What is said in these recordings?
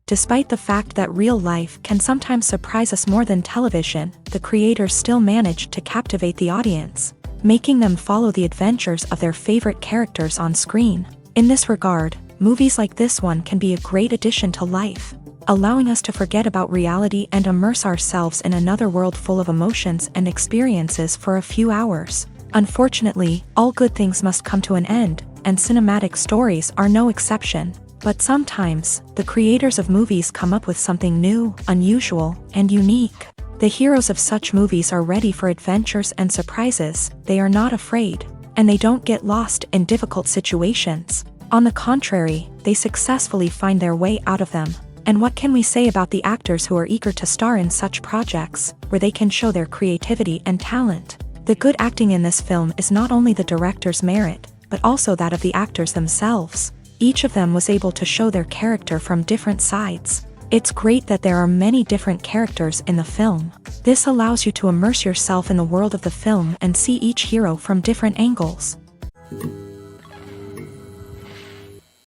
Despite the fact that real life can sometimes surprise us more than television, the creators still manage to captivate the audience, making them follow the adventures of their favorite characters on screen. In this regard, movies like this one can be a great addition to life, allowing us to forget about reality and immerse ourselves in another world full of emotions and experiences for a few hours. Unfortunately, all good things must come to an end, and cinematic stories are no exception. But sometimes, the creators of movies come up with something new, unusual, and unique. The heroes of such movies are ready for adventures and surprises, they are not afraid, and they don't get lost in difficult situations. On the contrary, they successfully find their way out of them. And what can we say about the actors who are eager to star in such projects, where they can show their creativity and talent? The good acting in this film is not only the director's merit, but also that of the actors themselves. Each of them was able to show their character from different sides. It's great that there are many different characters in the film. This allows you to immerse yourself in the world of the film and see each hero from different angles.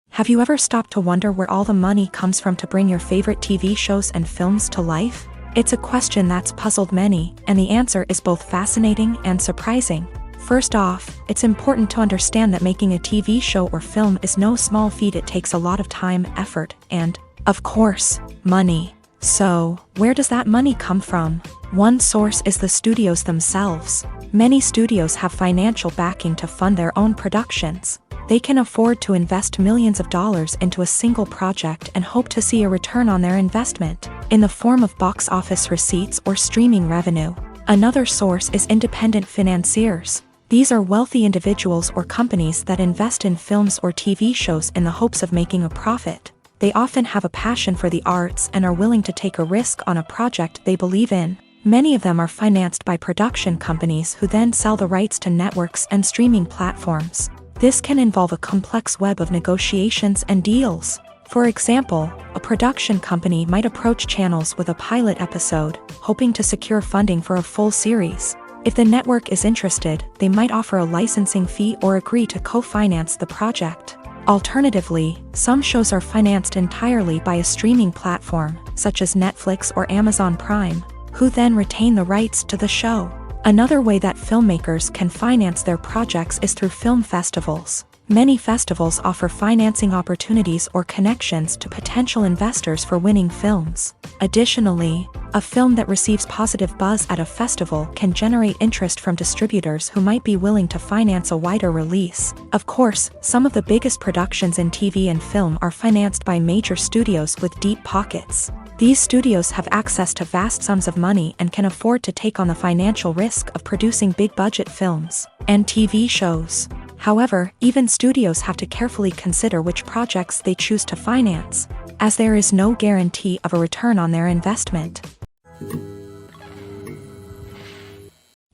Have you ever stopped to wonder where all the money comes from to bring your favorite TV shows and films to life? It's a question that's puzzled many, and the answer is both fascinating and surprising. First off, it's important to understand that making a TV show or film is no small feat. It takes a lot of time, effort, and, of course, money. So, where does that money come from? One source is the studios themselves. Many studios have financial backing to fund their own productions. They can afford to invest millions of dollars into a single project and hope to see a return on their investment, in the form of box office receipts or streaming revenue. Another source is independent financiers. These are wealthy individuals or companies that invest in films or TV shows in the hopes of making a profit. They often have a passion for the arts and are willing to take a risk on a project they believe in. Many of them are financed by production companies who then sell the rights to networks and streaming platforms. This can involve a complex web of negotiations and deals. For example, a production company might approach channels with a pilot episode, hoping to secure funding for a full series. If the network is interested, they might offer a licensing fee or agree to co-finance the project. Alternatively, some shows are financed entirely by a streaming platform, such as Netflix or Amazon Prime, who then retain the rights to the show. Another way that filmmakers can finance their projects is through film festivals. Many festivals offer financing opportunities or connections to potential investors for winning films. Additionally, a film that receives positive buzz at a festival can generate interest from distributors who might be willing to finance a wider release. Of course, some of the biggest productions in TV and film are financed by major studios with deep pockets. These studios have access to vast sums of money and can afford to take on the financial risk of producing big-budget films and TV shows. However, even studios have to carefully consider which projects they choose to finance, as there is no guarantee of a return on their investment.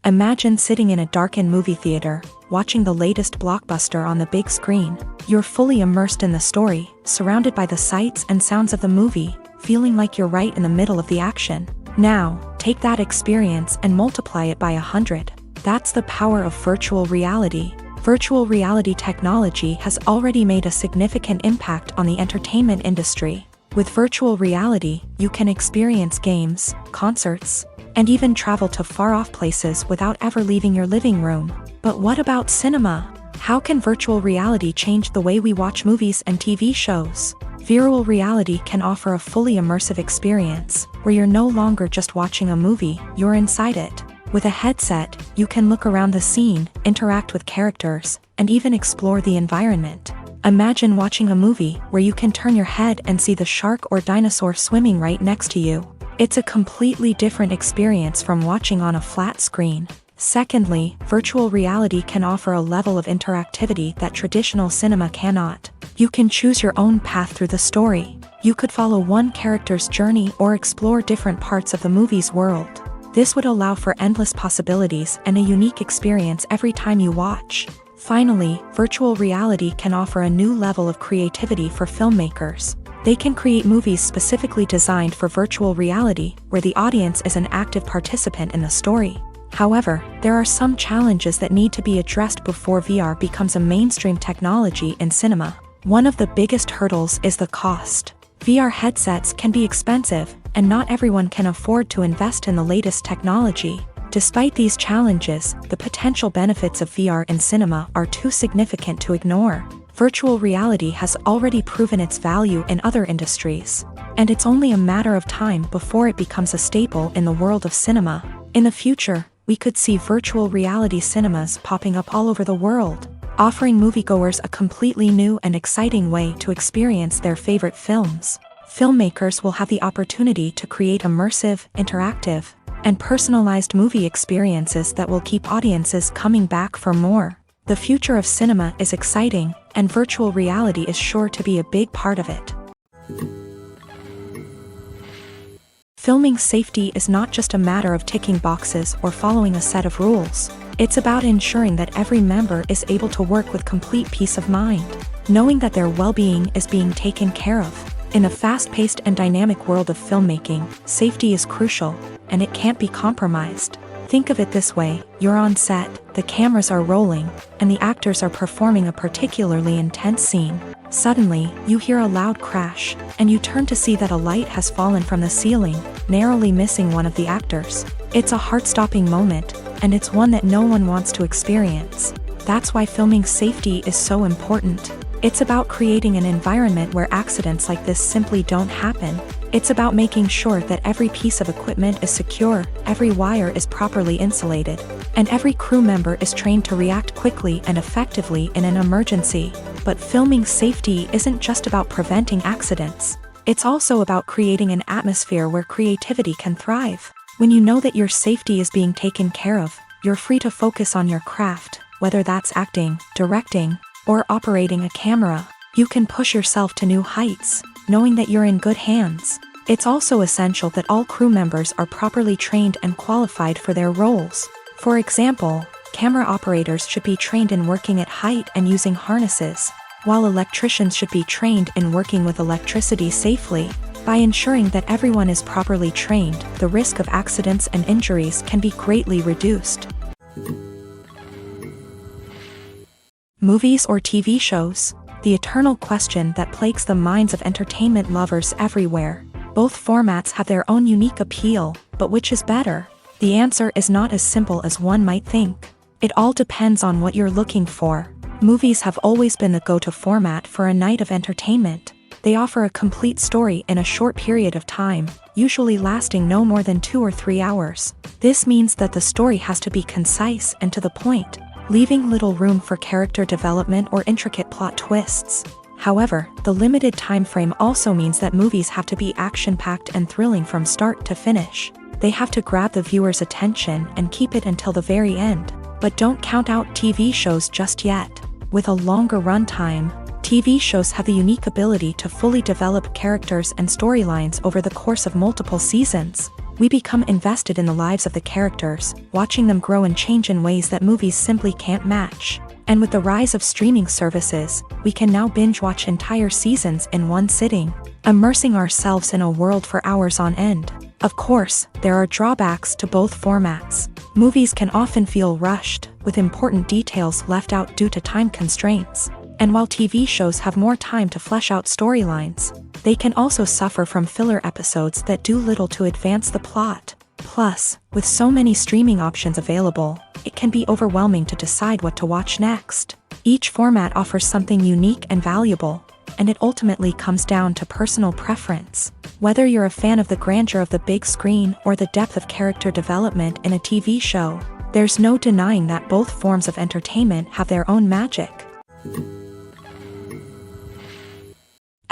Imagine sitting in a darkened movie theater, watching the latest blockbuster on the big screen. You're fully immersed in the story, surrounded by the sights and sounds of the movie, feeling like you're right in the middle of the action. Now, take that experience and multiply it by 100. That's the power of virtual reality. Virtual reality technology has already made a significant impact on the entertainment industry. With virtual reality, you can experience games, concerts, and even travel to far-off places without ever leaving your living room. But what about cinema? How can virtual reality change the way we watch movies and TV shows? Virtual reality can offer a fully immersive experience, where you're no longer just watching a movie, you're inside it. With a headset, you can look around the scene, interact with characters, and even explore the environment. Imagine watching a movie where you can turn your head and see the shark or dinosaur swimming right next to you. It's a completely different experience from watching on a flat screen. Secondly, virtual reality can offer a level of interactivity that traditional cinema cannot. You can choose your own path through the story. You could follow one character's journey or explore different parts of the movie's world. This would allow for endless possibilities and a unique experience every time you watch. Finally, virtual reality can offer a new level of creativity for filmmakers. They can create movies specifically designed for virtual reality, where the audience is an active participant in the story. However, there are some challenges that need to be addressed before VR becomes a mainstream technology in cinema. One of the biggest hurdles is the cost. VR headsets can be expensive, and not everyone can afford to invest in the latest technology. Despite these challenges, the potential benefits of VR in cinema are too significant to ignore. Virtual reality has already proven its value in other industries, and it's only a matter of time before it becomes a staple in the world of cinema. In the future, we could see virtual reality cinemas popping up all over the world, offering moviegoers a completely new and exciting way to experience their favorite films. Filmmakers will have the opportunity to create immersive, interactive, and personalized movie experiences that will keep audiences coming back for more. The future of cinema is exciting, and virtual reality is sure to be a big part of it. Filming safety is not just a matter of ticking boxes or following a set of rules. It's about ensuring that every member is able to work with complete peace of mind, knowing that their well-being is being taken care of. In the fast-paced and dynamic world of filmmaking, safety is crucial, and it can't be compromised. Think of it this way: you're on set, the cameras are rolling, and the actors are performing a particularly intense scene. Suddenly, you hear a loud crash, and you turn to see that a light has fallen from the ceiling, narrowly missing one of the actors. It's a heart-stopping moment, and it's one that no one wants to experience. That's why filming safety is so important. It's about creating an environment where accidents like this simply don't happen. It's about making sure that every piece of equipment is secure, every wire is properly insulated, and every crew member is trained to react quickly and effectively in an emergency. But filming safety isn't just about preventing accidents. It's also about creating an atmosphere where creativity can thrive. When you know that your safety is being taken care of, you're free to focus on your craft, whether that's acting, directing, or operating a camera. You can push yourself to new heights, knowing that you're in good hands. It's also essential that all crew members are properly trained and qualified for their roles. For example, camera operators should be trained in working at height and using harnesses, while electricians should be trained in working with electricity safely. By ensuring that everyone is properly trained, the risk of accidents and injuries can be greatly reduced. Movies or TV shows? The eternal question that plagues the minds of entertainment lovers everywhere. Both formats have their own unique appeal, but which is better? The answer is not as simple as one might think. It all depends on what you're looking for. Movies have always been the go-to format for a night of entertainment. They offer a complete story in a short period of time, usually lasting no more than 2 or 3 hours. This means that the story has to be concise and to the point, leaving little room for character development or intricate plot twists. However, the limited time frame also means that movies have to be action-packed and thrilling from start to finish. They have to grab the viewer's attention and keep it until the very end. But don't count out TV shows just yet. With a longer runtime, TV shows have the unique ability to fully develop characters and storylines over the course of multiple seasons. We become invested in the lives of the characters, watching them grow and change in ways that movies simply can't match. And with the rise of streaming services, we can now binge-watch entire seasons in one sitting, immersing ourselves in a world for hours on end. Of course, there are drawbacks to both formats. Movies can often feel rushed, with important details left out due to time constraints. And while TV shows have more time to flesh out storylines, they can also suffer from filler episodes that do little to advance the plot. Plus, with so many streaming options available, it can be overwhelming to decide what to watch next. Each format offers something unique and valuable, and it ultimately comes down to personal preference. Whether you're a fan of the grandeur of the big screen or the depth of character development in a TV show, there's no denying that both forms of entertainment have their own magic.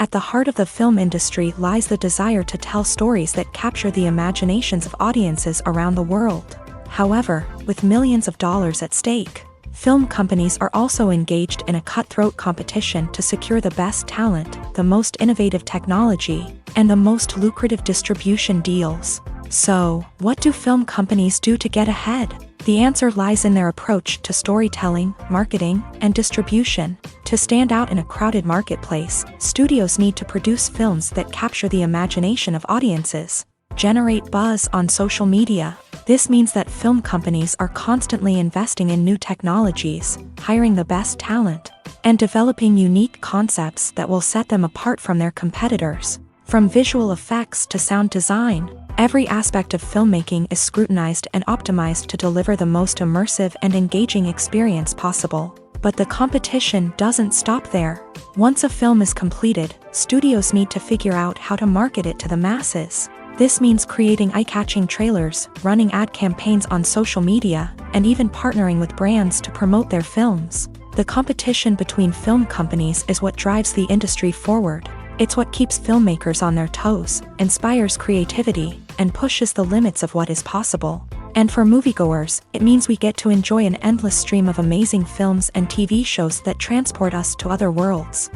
At the heart of the film industry lies the desire to tell stories that capture the imaginations of audiences around the world. However, with millions of dollars at stake, film companies are also engaged in a cutthroat competition to secure the best talent, the most innovative technology, and the most lucrative distribution deals. So, what do film companies do to get ahead? The answer lies in their approach to storytelling, marketing, and distribution. To stand out in a crowded marketplace, studios need to produce films that capture the imagination of audiences, generate buzz on social media. This means that film companies are constantly investing in new technologies, hiring the best talent, and developing unique concepts that will set them apart from their competitors. From visual effects to sound design, every aspect of filmmaking is scrutinized and optimized to deliver the most immersive and engaging experience possible. But the competition doesn't stop there. Once a film is completed, studios need to figure out how to market it to the masses. This means creating eye-catching trailers, running ad campaigns on social media, and even partnering with brands to promote their films. The competition between film companies is what drives the industry forward. It's what keeps filmmakers on their toes, inspires creativity, and pushes the limits of what is possible. And for moviegoers, it means we get to enjoy an endless stream of amazing films and TV shows that transport us to other worlds.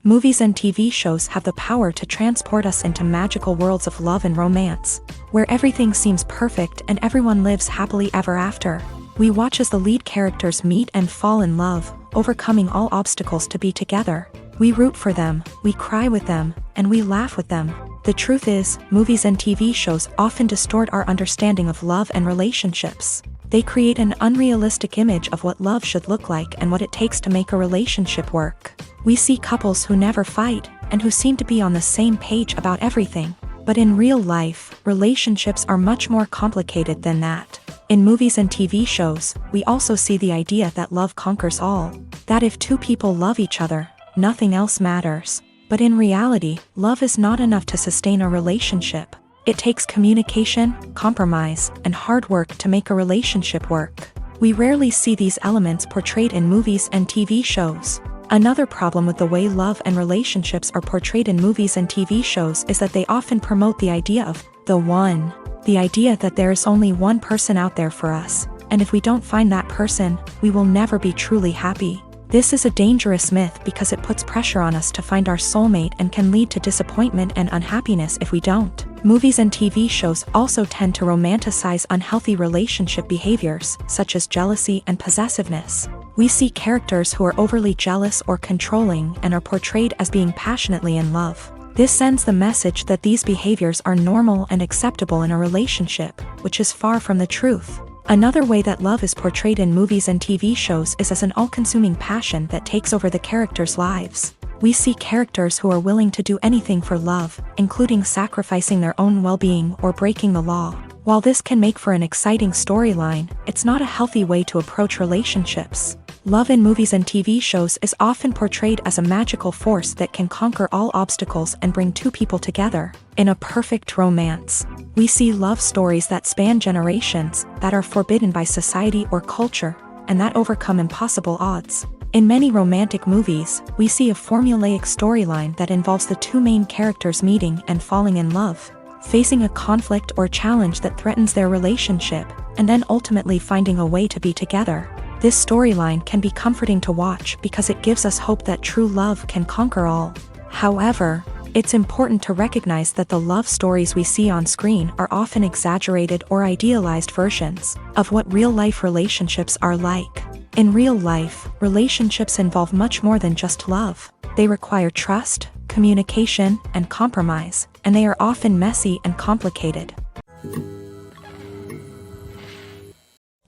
Movies and TV shows have the power to transport us into magical worlds of love and romance, where everything seems perfect and everyone lives happily ever after. We watch as the lead characters meet and fall in love, overcoming all obstacles to be together. We root for them, we cry with them, and we laugh with them. The truth is, movies and TV shows often distort our understanding of love and relationships. They create an unrealistic image of what love should look like and what it takes to make a relationship work. We see couples who never fight, and who seem to be on the same page about everything. But in real life, relationships are much more complicated than that. In movies and TV shows, we also see the idea that love conquers all. That if two people love each other, nothing else matters. But in reality, love is not enough to sustain a relationship. It takes communication, compromise, and hard work to make a relationship work. We rarely see these elements portrayed in movies and TV shows. Another problem with the way love and relationships are portrayed in movies and TV shows is that they often promote the idea of the one. The idea that there is only one person out there for us, and if we don't find that person, we will never be truly happy. This is a dangerous myth because it puts pressure on us to find our soulmate and can lead to disappointment and unhappiness if we don't. Movies and TV shows also tend to romanticize unhealthy relationship behaviors, such as jealousy and possessiveness. We see characters who are overly jealous or controlling and are portrayed as being passionately in love. This sends the message that these behaviors are normal and acceptable in a relationship, which is far from the truth. Another way that love is portrayed in movies and TV shows is as an all-consuming passion that takes over the characters' lives. We see characters who are willing to do anything for love, including sacrificing their own well-being or breaking the law. While this can make for an exciting storyline, it's not a healthy way to approach relationships. Love in movies and TV shows is often portrayed as a magical force that can conquer all obstacles and bring two people together. In a perfect romance, we see love stories that span generations, that are forbidden by society or culture, and that overcome impossible odds. In many romantic movies, we see a formulaic storyline that involves the two main characters meeting and falling in love, facing a conflict or challenge that threatens their relationship, and then ultimately finding a way to be together. This storyline can be comforting to watch because it gives us hope that true love can conquer all. However, it's important to recognize that the love stories we see on screen are often exaggerated or idealized versions of what real-life relationships are like. In real life, relationships involve much more than just love. They require trust, communication, and compromise, and they are often messy and complicated.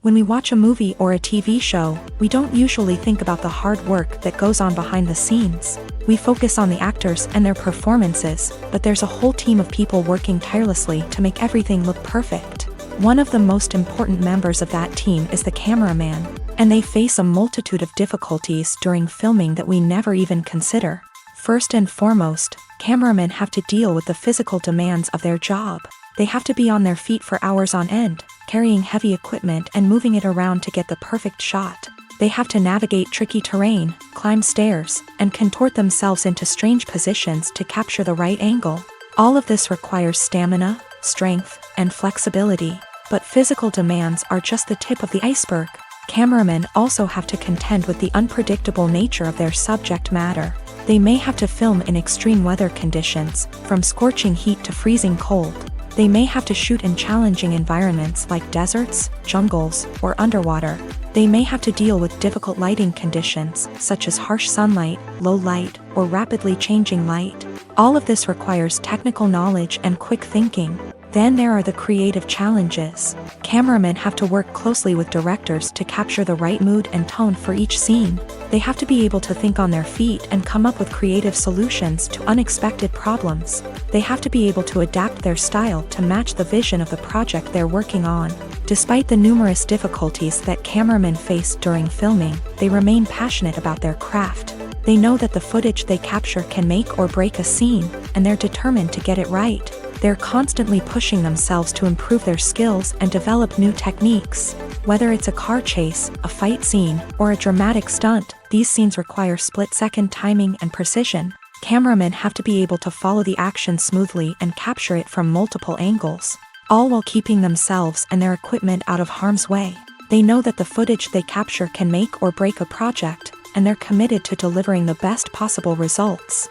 When we watch a movie or a TV show, we don't usually think about the hard work that goes on behind the scenes. We focus on the actors and their performances, but there's a whole team of people working tirelessly to make everything look perfect. One of the most important members of that team is the cameraman, and they face a multitude of difficulties during filming that we never even consider. First and foremost, cameramen have to deal with the physical demands of their job. They have to be on their feet for hours on end, carrying heavy equipment and moving it around to get the perfect shot. They have to navigate tricky terrain, climb stairs, and contort themselves into strange positions to capture the right angle. All of this requires stamina, strength, and flexibility. But physical demands are just the tip of the iceberg. Cameramen also have to contend with the unpredictable nature of their subject matter. They may have to film in extreme weather conditions, from scorching heat to freezing cold. They may have to shoot in challenging environments like deserts, jungles, or underwater. They may have to deal with difficult lighting conditions, such as harsh sunlight, low light, or rapidly changing light. All of this requires technical knowledge and quick thinking. Then there are the creative challenges. Cameramen have to work closely with directors to capture the right mood and tone for each scene. They have to be able to think on their feet and come up with creative solutions to unexpected problems. They have to be able to adapt their style to match the vision of the project they're working on. Despite the numerous difficulties that cameramen face during filming, they remain passionate about their craft. They know that the footage they capture can make or break a scene, and they're determined to get it right. They're constantly pushing themselves to improve their skills and develop new techniques. Whether it's a car chase, a fight scene, or a dramatic stunt, these scenes require split-second timing and precision. Cameramen have to be able to follow the action smoothly and capture it from multiple angles, all while keeping themselves and their equipment out of harm's way. They know that the footage they capture can make or break a project, and they're committed to delivering the best possible results.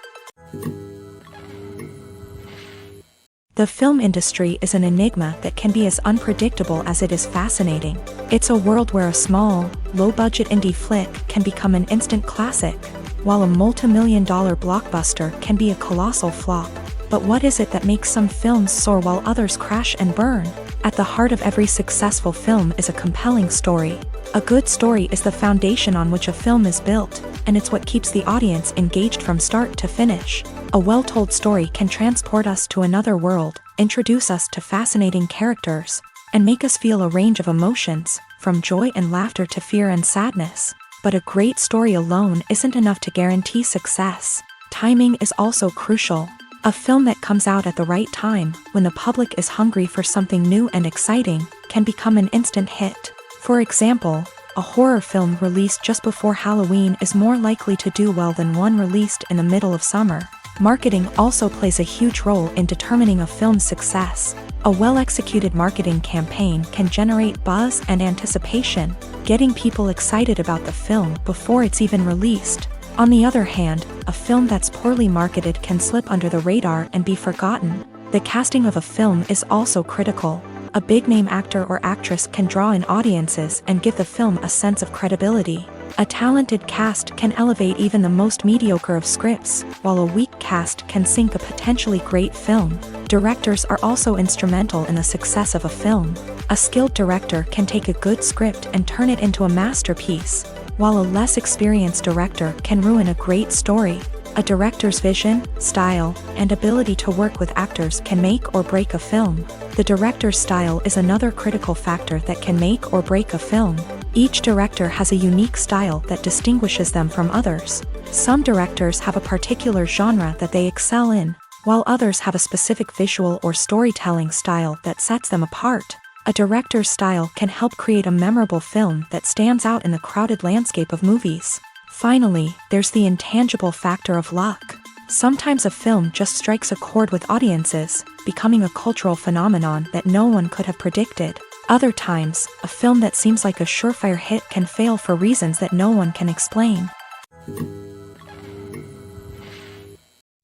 The film industry is an enigma that can be as unpredictable as it is fascinating. It's a world where a small, low-budget indie flick can become an instant classic, while a multi-million-dollar blockbuster can be a colossal flop. But what is it that makes some films soar while others crash and burn? At the heart of every successful film is a compelling story. A good story is the foundation on which a film is built, and it's what keeps the audience engaged from start to finish. A well-told story can transport us to another world, introduce us to fascinating characters, and make us feel a range of emotions, from joy and laughter to fear and sadness. But a great story alone isn't enough to guarantee success. Timing is also crucial. A film that comes out at the right time, when the public is hungry for something new and exciting, can become an instant hit. For example, a horror film released just before Halloween is more likely to do well than one released in the middle of summer. Marketing also plays a huge role in determining a film's success. A well-executed marketing campaign can generate buzz and anticipation, getting people excited about the film before it's even released. On the other hand, a film that's poorly marketed can slip under the radar and be forgotten. The casting of a film is also critical. A big-name actor or actress can draw in audiences and give the film a sense of credibility. A talented cast can elevate even the most mediocre of scripts, while a weak cast can sink a potentially great film. Directors are also instrumental in the success of a film. A skilled director can take a good script and turn it into a masterpiece, while a less experienced director can ruin a great story. A director's vision, style, and ability to work with actors can make or break a film. The director's style is another critical factor that can make or break a film. Each director has a unique style that distinguishes them from others. Some directors have a particular genre that they excel in, while others have a specific visual or storytelling style that sets them apart. A director's style can help create a memorable film that stands out in the crowded landscape of movies. Finally, there's the intangible factor of luck. Sometimes a film just strikes a chord with audiences, becoming a cultural phenomenon that no one could have predicted. Other times, a film that seems like a surefire hit can fail for reasons that no one can explain.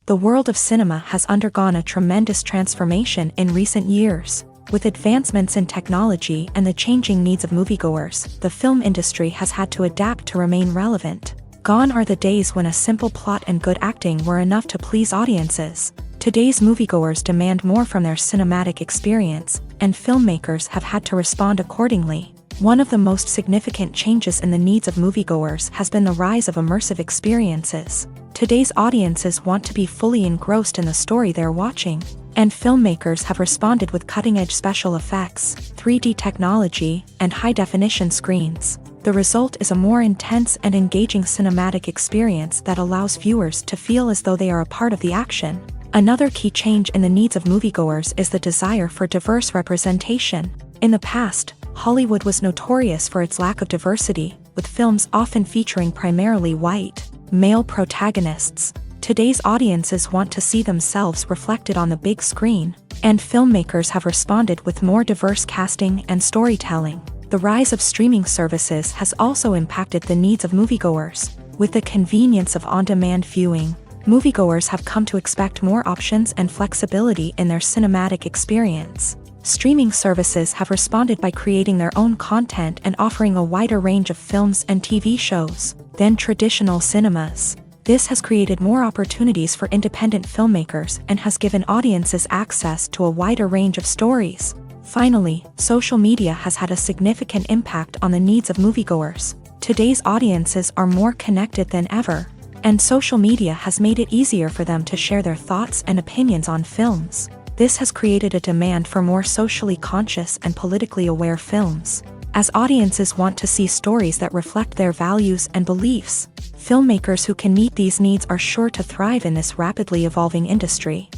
The world of cinema has undergone a tremendous transformation in recent years. With advancements in technology and the changing needs of moviegoers, the film industry has had to adapt to remain relevant. Gone are the days when a simple plot and good acting were enough to please audiences. Today's moviegoers demand more from their cinematic experience, and filmmakers have had to respond accordingly. One of the most significant changes in the needs of moviegoers has been the rise of immersive experiences. Today's audiences want to be fully engrossed in the story they're watching, and filmmakers have responded with cutting-edge special effects, 3D technology, and high-definition screens. The result is a more intense and engaging cinematic experience that allows viewers to feel as though they are a part of the action. Another key change in the needs of moviegoers is the desire for diverse representation. In the past, Hollywood was notorious for its lack of diversity, with films often featuring primarily white, male protagonists. Today's audiences want to see themselves reflected on the big screen, and filmmakers have responded with more diverse casting and storytelling. The rise of streaming services has also impacted the needs of moviegoers. With the convenience of on-demand viewing, moviegoers have come to expect more options and flexibility in their cinematic experience. Streaming services have responded by creating their own content and offering a wider range of films and TV shows than traditional cinemas. This has created more opportunities for independent filmmakers and has given audiences access to a wider range of stories. Finally, social media has had a significant impact on the needs of moviegoers. Today's audiences are more connected than ever, and social media has made it easier for them to share their thoughts and opinions on films. This has created a demand for more socially conscious and politically aware films. As audiences want to see stories that reflect their values and beliefs, filmmakers who can meet these needs are sure to thrive in this rapidly evolving industry.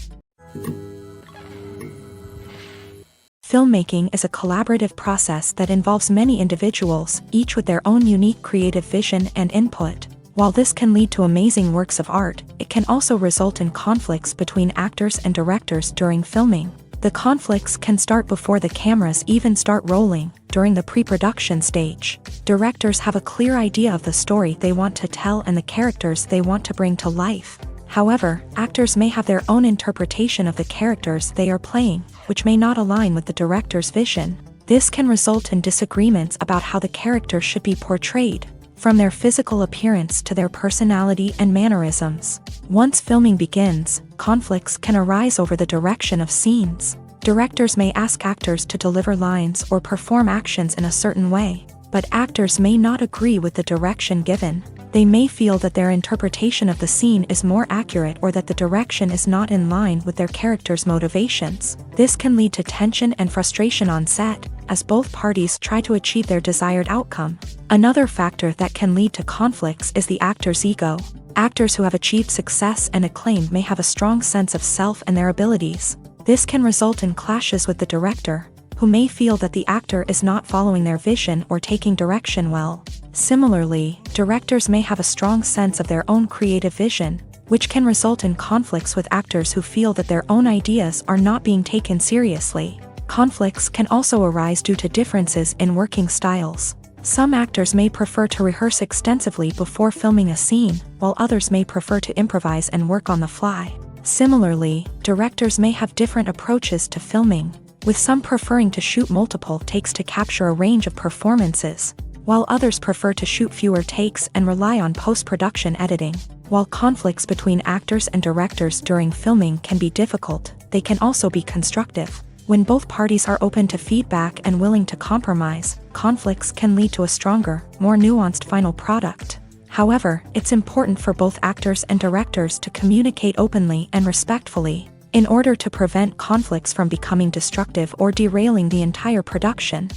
Filmmaking is a collaborative process that involves many individuals, each with their own unique creative vision and input. While this can lead to amazing works of art, it can also result in conflicts between actors and directors during filming. The conflicts can start before the cameras even start rolling, during the pre-production stage. Directors have a clear idea of the story they want to tell and the characters they want to bring to life. However, actors may have their own interpretation of the characters they are playing, which may not align with the director's vision. This can result in disagreements about how the characters should be portrayed, from their physical appearance to their personality and mannerisms. Once filming begins, conflicts can arise over the direction of scenes. Directors may ask actors to deliver lines or perform actions in a certain way, but actors may not agree with the direction given. They may feel that their interpretation of the scene is more accurate or that the direction is not in line with their character's motivations. This can lead to tension and frustration on set, as both parties try to achieve their desired outcome. Another factor that can lead to conflicts is the actor's ego. Actors who have achieved success and acclaim may have a strong sense of self and their abilities. This can result in clashes with the director, who may feel that the actor is not following their vision or taking direction well. Similarly, directors may have a strong sense of their own creative vision, which can result in conflicts with actors who feel that their own ideas are not being taken seriously. Conflicts can also arise due to differences in working styles. Some actors may prefer to rehearse extensively before filming a scene, while others may prefer to improvise and work on the fly. Similarly, directors may have different approaches to filming, with some preferring to shoot multiple takes to capture a range of performances, while others prefer to shoot fewer takes and rely on post-production editing. While conflicts between actors and directors during filming can be difficult, they can also be constructive. When both parties are open to feedback and willing to compromise, conflicts can lead to a stronger, more nuanced final product. However, it's important for both actors and directors to communicate openly and respectfully, in order to prevent conflicts from becoming destructive or derailing the entire production.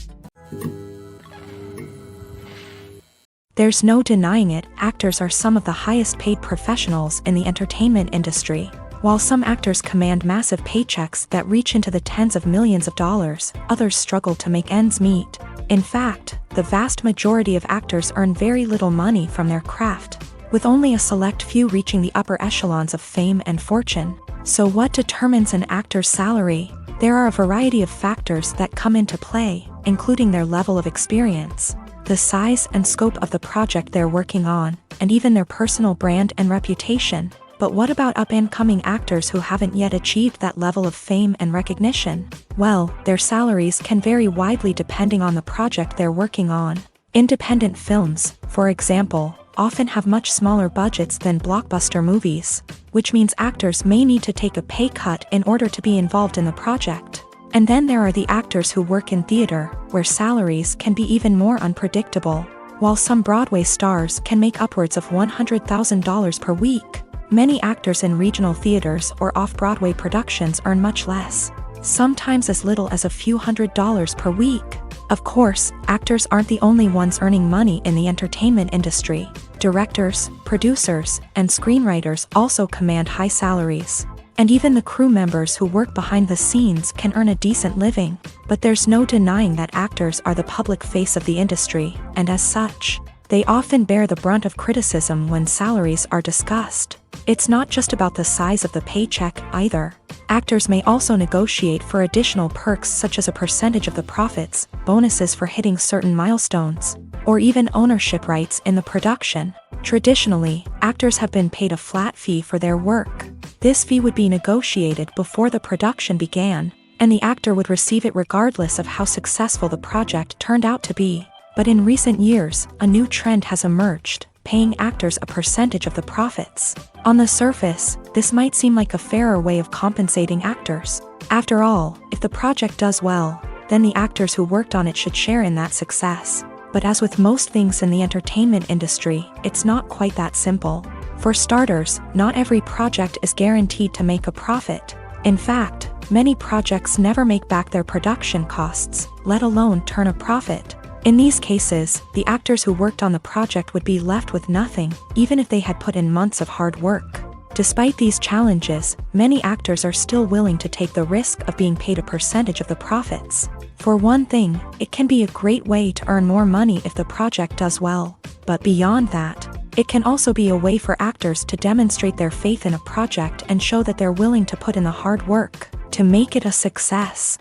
There's no denying it, actors are some of the highest paid professionals in the entertainment industry. While some actors command massive paychecks that reach into the tens of millions of dollars, others struggle to make ends meet. In fact, the vast majority of actors earn very little money from their craft, with only a select few reaching the upper echelons of fame and fortune. So what determines an actor's salary? There are a variety of factors that come into play, including their level of experience, the size and scope of the project they're working on, and even their personal brand and reputation. But what about up-and-coming actors who haven't yet achieved that level of fame and recognition? Well, their salaries can vary widely depending on the project they're working on. Independent films, for example, often have much smaller budgets than blockbuster movies, which means actors may need to take a pay cut in order to be involved in the project. And then there are the actors who work in theater, where salaries can be even more unpredictable. While some Broadway stars can make upwards of $100,000 per week, many actors in regional theaters or off-Broadway productions earn much less, sometimes as little as a few $100s per week. Of course, actors aren't the only ones earning money in the entertainment industry. Directors, producers, and screenwriters also command high salaries. And even the crew members who work behind the scenes can earn a decent living. But there's no denying that actors are the public face of the industry, and as such, they often bear the brunt of criticism when salaries are discussed. It's not just about the size of the paycheck, either. Actors may also negotiate for additional perks such as a percentage of the profits, bonuses for hitting certain milestones, or even ownership rights in the production. Traditionally, actors have been paid a flat fee for their work. This fee would be negotiated before the production began, and the actor would receive it regardless of how successful the project turned out to be. But in recent years, a new trend has emerged. paying actors a percentage of the profits. On the surface, this might seem like a fairer way of compensating actors. After all, if the project does well, then the actors who worked on it should share in that success. But as with most things in the entertainment industry, it's not quite that simple. For starters, not every project is guaranteed to make a profit. In fact, many projects never make back their production costs, let alone turn a profit. In these cases, the actors who worked on the project would be left with nothing, even if they had put in months of hard work. Despite these challenges, many actors are still willing to take the risk of being paid a percentage of the profits. For one thing, it can be a great way to earn more money if the project does well. But beyond that, it can also be a way for actors to demonstrate their faith in a project and show that they're willing to put in the hard work to make it a success.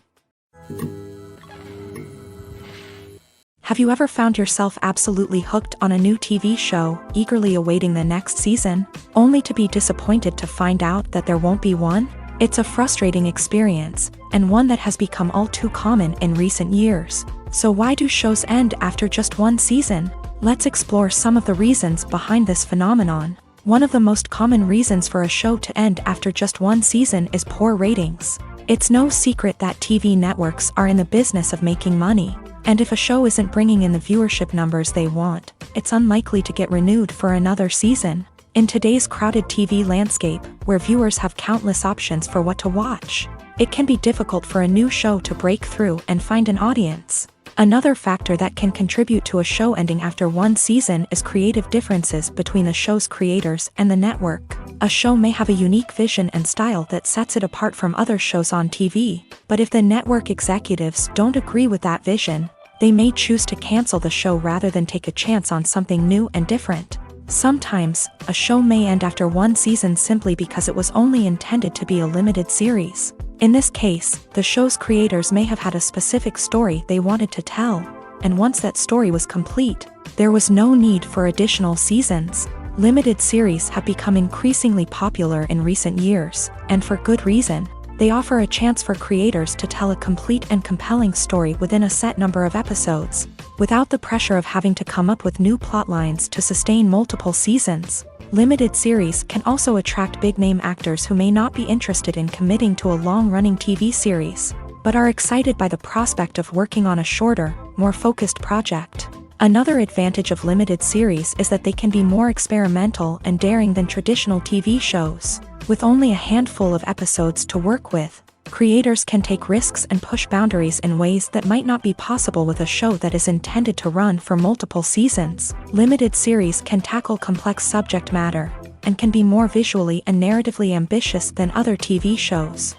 Have you ever found yourself absolutely hooked on a new TV show, eagerly awaiting the next season, only to be disappointed to find out that there won't be one? It's a frustrating experience, and one that has become all too common in recent years. So why do shows end after just one season? Let's explore some of the reasons behind this phenomenon. One of the most common reasons for a show to end after just one season is poor ratings. It's no secret that TV networks are in the business of making money. And if a show isn't bringing in the viewership numbers they want, it's unlikely to get renewed for another season. In today's crowded TV landscape, where viewers have countless options for what to watch, it can be difficult for a new show to break through and find an audience. Another factor that can contribute to a show ending after one season is creative differences between the show's creators and the network. A show may have a unique vision and style that sets it apart from other shows on TV, but if the network executives don't agree with that vision, they may choose to cancel the show rather than take a chance on something new and different. Sometimes, a show may end after one season simply because it was only intended to be a limited series. In this case, the show's creators may have had a specific story they wanted to tell, and once that story was complete, there was no need for additional seasons. Limited series have become increasingly popular in recent years, and for good reason. They offer a chance for creators to tell a complete and compelling story within a set number of episodes, without the pressure of having to come up with new plotlines to sustain multiple seasons. Limited series can also attract big-name actors who may not be interested in committing to a long-running TV series, but are excited by the prospect of working on a shorter, more focused project. Another advantage of limited series is that they can be more experimental and daring than traditional TV shows. With only a handful of episodes to work with, creators can take risks and push boundaries in ways that might not be possible with a show that is intended to run for multiple seasons. Limited series can tackle complex subject matter, and can be more visually and narratively ambitious than other TV shows.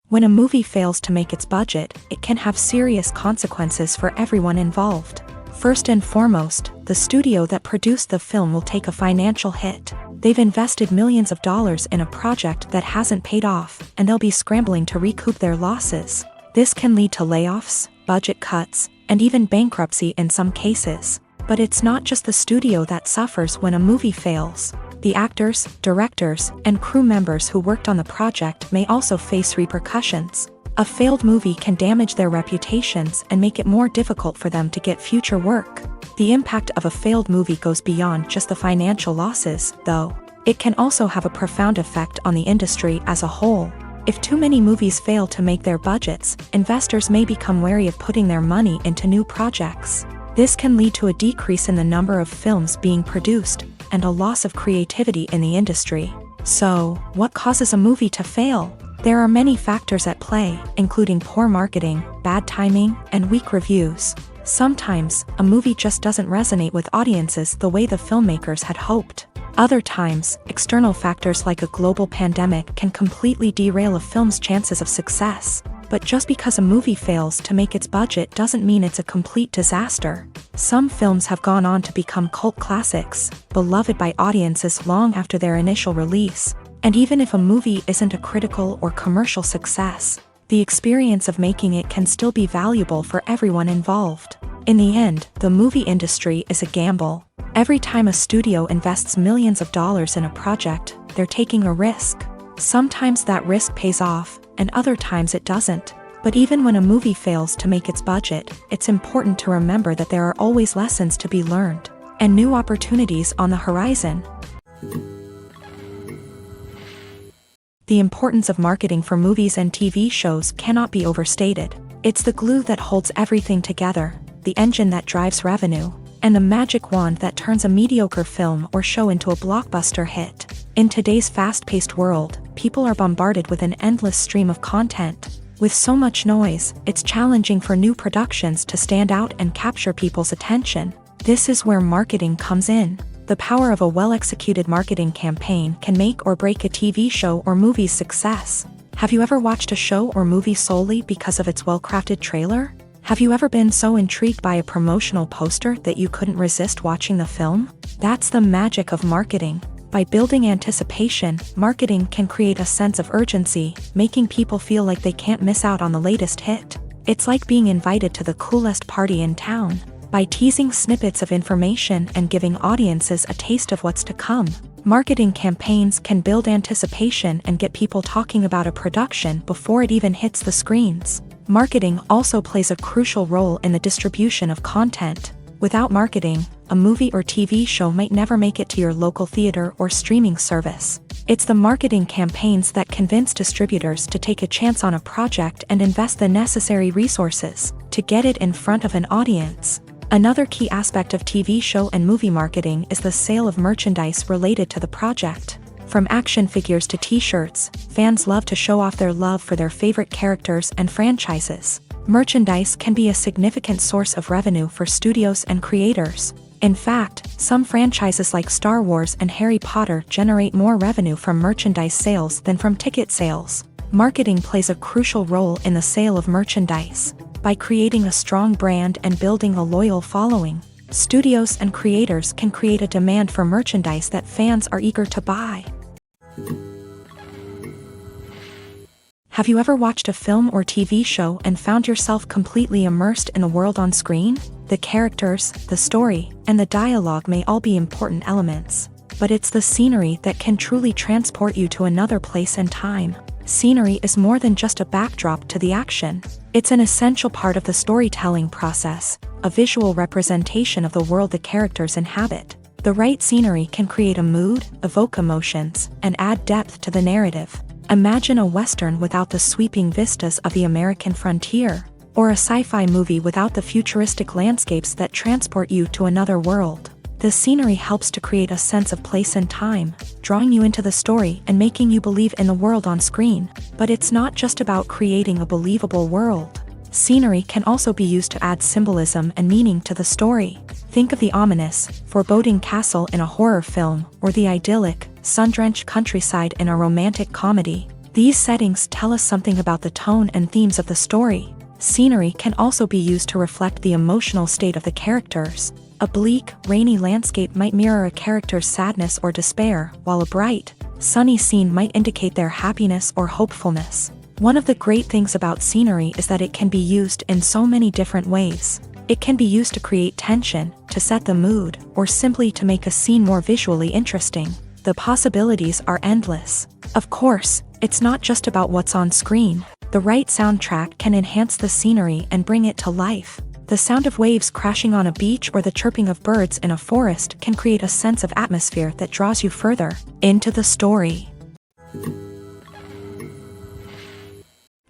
When a movie fails to make its budget, it can have serious consequences for everyone involved. First and foremost, the studio that produced the film will take a financial hit. They've invested millions of dollars in a project that hasn't paid off, and they'll be scrambling to recoup their losses. This can lead to layoffs, budget cuts, and even bankruptcy in some cases. But it's not just the studio that suffers when a movie fails. The actors, directors, and crew members who worked on the project may also face repercussions. A failed movie can damage their reputations and make it more difficult for them to get future work. The impact of a failed movie goes beyond just the financial losses, though. It can also have a profound effect on the industry as a whole. If too many movies fail to make their budgets, investors may become wary of putting their money into new projects. This can lead to a decrease in the number of films being produced, and a loss of creativity in the industry. So, what causes a movie to fail? There are many factors at play, including poor marketing, bad timing, and weak reviews. Sometimes, a movie just doesn't resonate with audiences the way the filmmakers had hoped. Other times, external factors like a global pandemic can completely derail a film's chances of success. But just because a movie fails to make its budget doesn't mean it's a complete disaster. Some films have gone on to become cult classics, beloved by audiences long after their initial release. And even if a movie isn't a critical or commercial success, the experience of making it can still be valuable for everyone involved. In the end, the movie industry is a gamble. Every time a studio invests millions of dollars in a project, they're taking a risk. Sometimes that risk pays off, and other times it doesn't. But even when a movie fails to make its budget, it's important to remember that there are always lessons to be learned and new opportunities on the horizon. The importance of marketing for movies and TV shows cannot be overstated. It's the glue that holds everything together, the engine that drives revenue, and the magic wand that turns a mediocre film or show into a blockbuster hit. In today's fast-paced world, people are bombarded with an endless stream of content. With so much noise, it's challenging for new productions to stand out and capture people's attention. This is where marketing comes in. The power of a well-executed marketing campaign can make or break a TV show or movie's success. Have you ever watched a show or movie solely because of its well-crafted trailer? Have you ever been so intrigued by a promotional poster that you couldn't resist watching the film? That's the magic of marketing. By building anticipation, marketing can create a sense of urgency, making people feel like they can't miss out on the latest hit. It's like being invited to the coolest party in town. By teasing snippets of information and giving audiences a taste of what's to come, marketing campaigns can build anticipation and get people talking about a production before it even hits the screens. Marketing also plays a crucial role in the distribution of content. Without marketing, a movie or TV show might never make it to your local theater or streaming service. It's the marketing campaigns that convince distributors to take a chance on a project and invest the necessary resources to get it in front of an audience. Another key aspect of TV show and movie marketing is the sale of merchandise related to the project. From action figures to t-shirts, fans love to show off their love for their favorite characters and franchises. Merchandise can be a significant source of revenue for studios and creators. In fact, some franchises like Star Wars and Harry Potter generate more revenue from merchandise sales than from ticket sales. Marketing plays a crucial role in the sale of merchandise. By creating a strong brand and building a loyal following, studios and creators can create a demand for merchandise that fans are eager to buy. Have you ever watched a film or TV show and found yourself completely immersed in the world on screen? The characters, the story, and the dialogue may all be important elements, but it's the scenery that can truly transport you to another place and time. Scenery is more than just a backdrop to the action. It's an essential part of the storytelling process, a visual representation of the world the characters inhabit. The right scenery can create a mood, evoke emotions, and add depth to the narrative. Imagine a Western without the sweeping vistas of the American frontier, or a sci-fi movie without the futuristic landscapes that transport you to another world. The scenery helps to create a sense of place and time, drawing you into the story and making you believe in the world on screen. But it's not just about creating a believable world. Scenery can also be used to add symbolism and meaning to the story. Think of the ominous, foreboding castle in a horror film, or the idyllic, sun-drenched countryside in a romantic comedy. These settings tell us something about the tone and themes of the story. Scenery can also be used to reflect the emotional state of the characters. A bleak, rainy landscape might mirror a character's sadness or despair, while a bright, sunny scene might indicate their happiness or hopefulness. One of the great things about scenery is that it can be used in so many different ways. It can be used to create tension, to set the mood, or simply to make a scene more visually interesting. The possibilities are endless. Of course, it's not just about what's on screen. The right soundtrack can enhance the scenery and bring it to life. The sound of waves crashing on a beach or the chirping of birds in a forest can create a sense of atmosphere that draws you further into the story.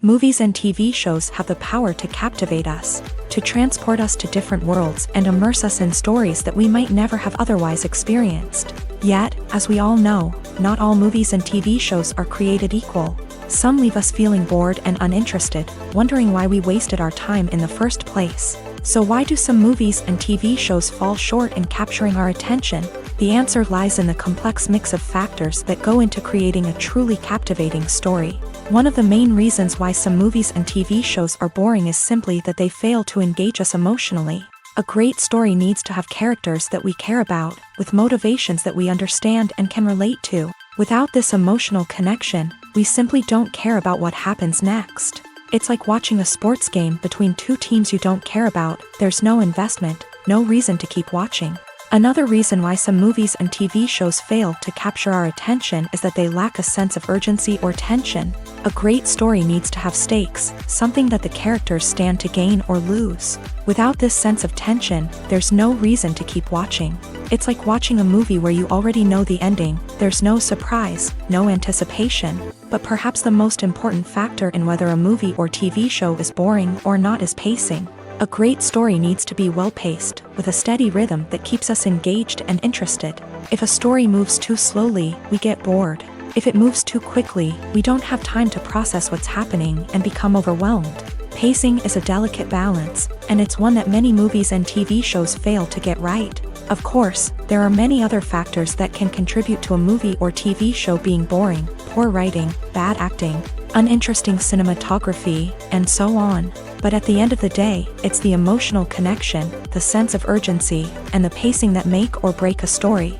Movies and TV shows have the power to captivate us, to transport us to different worlds and immerse us in stories that we might never have otherwise experienced. Yet, as we all know, not all movies and TV shows are created equal. Some leave us feeling bored and uninterested, wondering why we wasted our time in the first place. So why do some movies and TV shows fall short in capturing our attention? The answer lies in the complex mix of factors that go into creating a truly captivating story. One of the main reasons why some movies and TV shows are boring is simply that they fail to engage us emotionally. A great story needs to have characters that we care about, with motivations that we understand and can relate to. Without this emotional connection, we simply don't care about what happens next. It's like watching a sports game between two teams you don't care about. There's no investment, no reason to keep watching. Another reason why some movies and TV shows fail to capture our attention is that they lack a sense of urgency or tension. A great story needs to have stakes, something that the characters stand to gain or lose. Without this sense of tension, there's no reason to keep watching. It's like watching a movie where you already know the ending, there's no surprise, no anticipation. But perhaps the most important factor in whether a movie or TV show is boring or not is pacing. A great story needs to be well-paced, with a steady rhythm that keeps us engaged and interested. If a story moves too slowly, we get bored. If it moves too quickly, we don't have time to process what's happening and become overwhelmed. Pacing is a delicate balance, and it's one that many movies and TV shows fail to get right. Of course, there are many other factors that can contribute to a movie or TV show being boring: poor writing, bad acting, uninteresting cinematography, and so on. But at the end of the day, it's the emotional connection, the sense of urgency, and the pacing that make or break a story.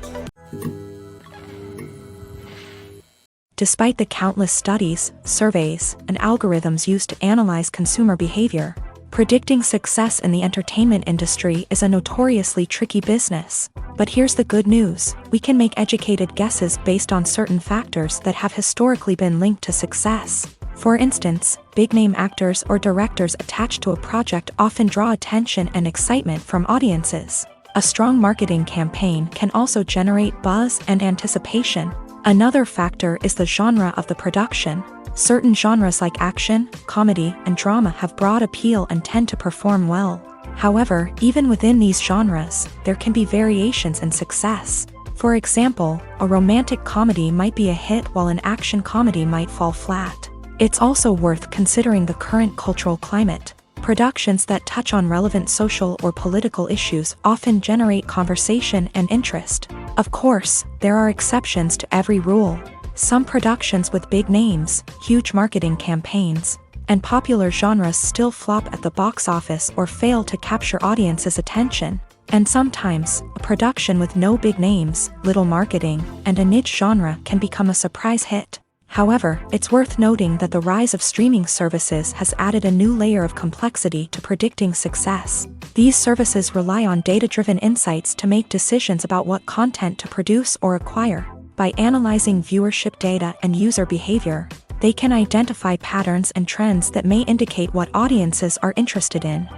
Despite the countless studies, surveys, and algorithms used to analyze consumer behavior, predicting success in the entertainment industry is a notoriously tricky business. But here's the good news: we can make educated guesses based on certain factors that have historically been linked to success. For instance, big-name actors or directors attached to a project often draw attention and excitement from audiences. A strong marketing campaign can also generate buzz and anticipation. Another factor is the genre of the production. Certain genres like action, comedy, and drama have broad appeal and tend to perform well. However, even within these genres, there can be variations in success. For example, a romantic comedy might be a hit while an action comedy might fall flat. It's also worth considering the current cultural climate. Productions that touch on relevant social or political issues often generate conversation and interest. Of course, there are exceptions to every rule. Some productions with big names, huge marketing campaigns, and popular genres still flop at the box office or fail to capture audiences' attention. And sometimes, a production with no big names, little marketing, and a niche genre can become a surprise hit. However, it's worth noting that the rise of streaming services has added a new layer of complexity to predicting success. These services rely on data-driven insights to make decisions about what content to produce or acquire. By analyzing viewership data and user behavior, they can identify patterns and trends that may indicate what audiences are interested in.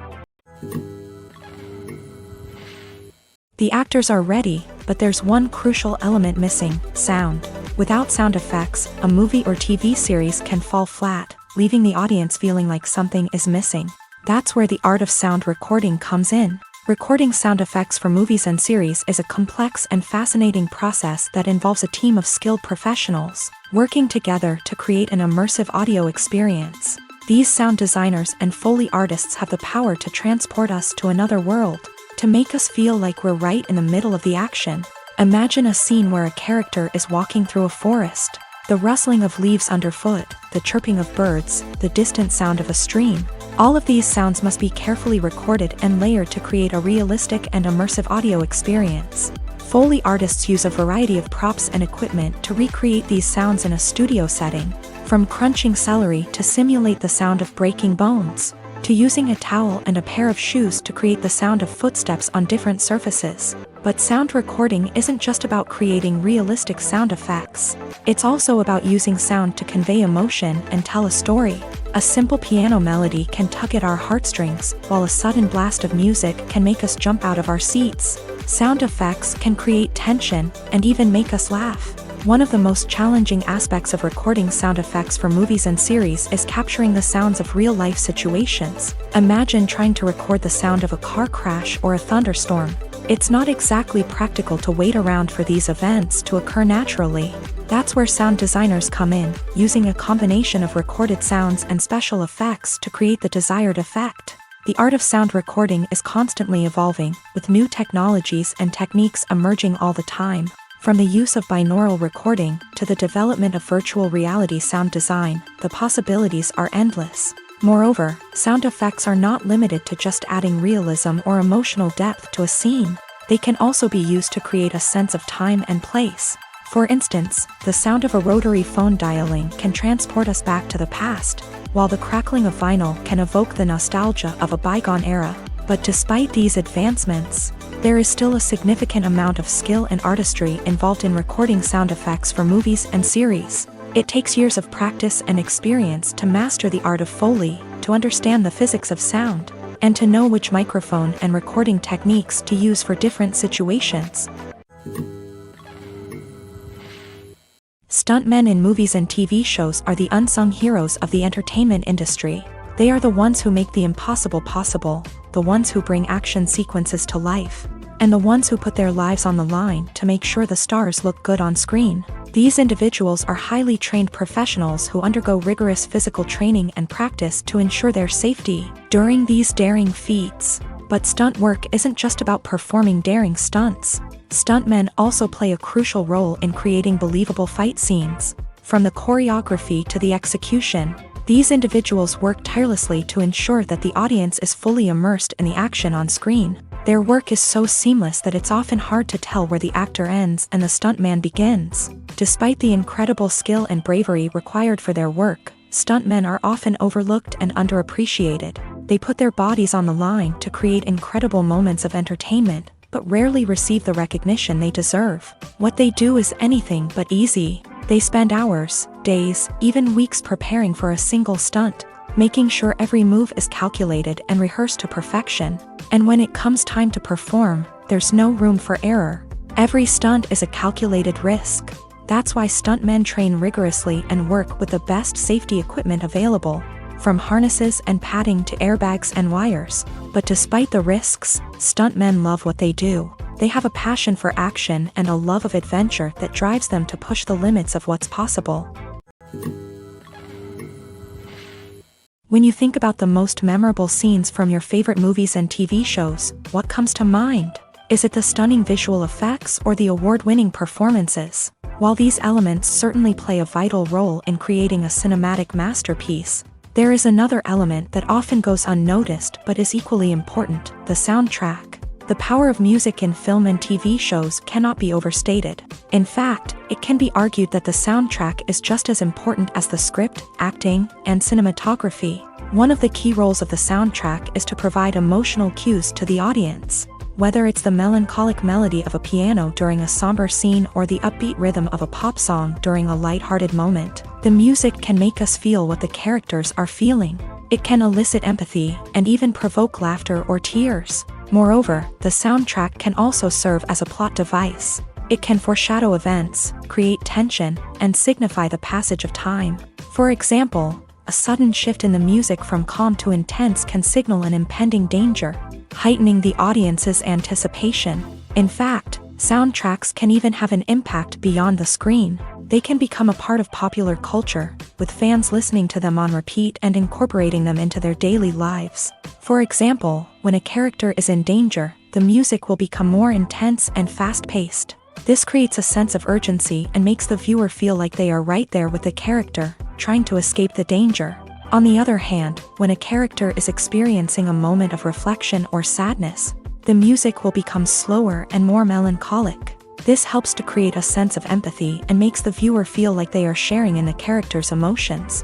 The actors are ready, but there's one crucial element missing: sound. Without sound effects, a movie or TV series can fall flat, leaving the audience feeling like something is missing. That's where the art of sound recording comes in. Recording sound effects for movies and series is a complex and fascinating process that involves a team of skilled professionals working together to create an immersive audio experience. These sound designers and Foley artists have the power to transport us to another world, to make us feel like we're right in the middle of the action. Imagine a scene where a character is walking through a forest. The rustling of leaves underfoot, the chirping of birds, the distant sound of a stream. All of these sounds must be carefully recorded and layered to create a realistic and immersive audio experience. Foley artists use a variety of props and equipment to recreate these sounds in a studio setting, from crunching celery to simulate the sound of breaking bones, to using a towel and a pair of shoes to create the sound of footsteps on different surfaces. But sound recording isn't just about creating realistic sound effects. It's also about using sound to convey emotion and tell a story. A simple piano melody can tug at our heartstrings, while a sudden blast of music can make us jump out of our seats. Sound effects can create tension and even make us laugh. One of the most challenging aspects of recording sound effects for movies and series is capturing the sounds of real-life situations. Imagine trying to record the sound of a car crash or a thunderstorm. It's not exactly practical to wait around for these events to occur naturally. That's where sound designers come in, using a combination of recorded sounds and special effects to create the desired effect. The art of sound recording is constantly evolving, with new technologies and techniques emerging all the time. From the use of binaural recording to the development of virtual reality sound design, the possibilities are endless. Moreover, sound effects are not limited to just adding realism or emotional depth to a scene. They can also be used to create a sense of time and place. For instance, the sound of a rotary phone dialing can transport us back to the past, while the crackling of vinyl can evoke the nostalgia of a bygone era. But despite these advancements, there is still a significant amount of skill and artistry involved in recording sound effects for movies and series. It takes years of practice and experience to master the art of Foley, to understand the physics of sound, and to know which microphone and recording techniques to use for different situations. Stuntmen in movies and TV shows are the unsung heroes of the entertainment industry. They are the ones who make the impossible possible, the ones who bring action sequences to life, and the ones who put their lives on the line to make sure the stars look good on screen. These individuals are highly trained professionals who undergo rigorous physical training and practice to ensure their safety during these daring feats. But stunt work isn't just about performing daring stunts. Stuntmen also play a crucial role in creating believable fight scenes. From the choreography to the execution, these individuals work tirelessly to ensure that the audience is fully immersed in the action on screen. Their work is so seamless that it's often hard to tell where the actor ends and the stuntman begins. Despite the incredible skill and bravery required for their work, stuntmen are often overlooked and underappreciated. They put their bodies on the line to create incredible moments of entertainment, but rarely receive the recognition they deserve. What they do is anything but easy. They spend hours, days, even weeks preparing for a single stunt, making sure every move is calculated and rehearsed to perfection. And when it comes time to perform, there's no room for error. Every stunt is a calculated risk. That's why stuntmen train rigorously and work with the best safety equipment available, from harnesses and padding to airbags and wires. But despite the risks, stuntmen love what they do. They have a passion for action and a love of adventure that drives them to push the limits of what's possible. When you think about the most memorable scenes from your favorite movies and TV shows, what comes to mind? Is it the stunning visual effects or the award-winning performances? While these elements certainly play a vital role in creating a cinematic masterpiece, there is another element that often goes unnoticed but is equally important: the soundtrack. The power of music in film and TV shows cannot be overstated. In fact, it can be argued that the soundtrack is just as important as the script, acting, and cinematography. One of the key roles of the soundtrack is to provide emotional cues to the audience. Whether it's the melancholic melody of a piano during a somber scene or the upbeat rhythm of a pop song during a light-hearted moment, the music can make us feel what the characters are feeling. It can elicit empathy and even provoke laughter or tears. Moreover, the soundtrack can also serve as a plot device. It can foreshadow events, create tension, and signify the passage of time. For example, a sudden shift in the music from calm to intense can signal an impending danger, heightening the audience's anticipation. In fact, soundtracks can even have an impact beyond the screen. They can become a part of popular culture, with fans listening to them on repeat and incorporating them into their daily lives. For example, when a character is in danger, the music will become more intense and fast-paced. This creates a sense of urgency and makes the viewer feel like they are right there with the character, trying to escape the danger. On the other hand, when a character is experiencing a moment of reflection or sadness, the music will become slower and more melancholic. This helps to create a sense of empathy and makes the viewer feel like they are sharing in the character's emotions.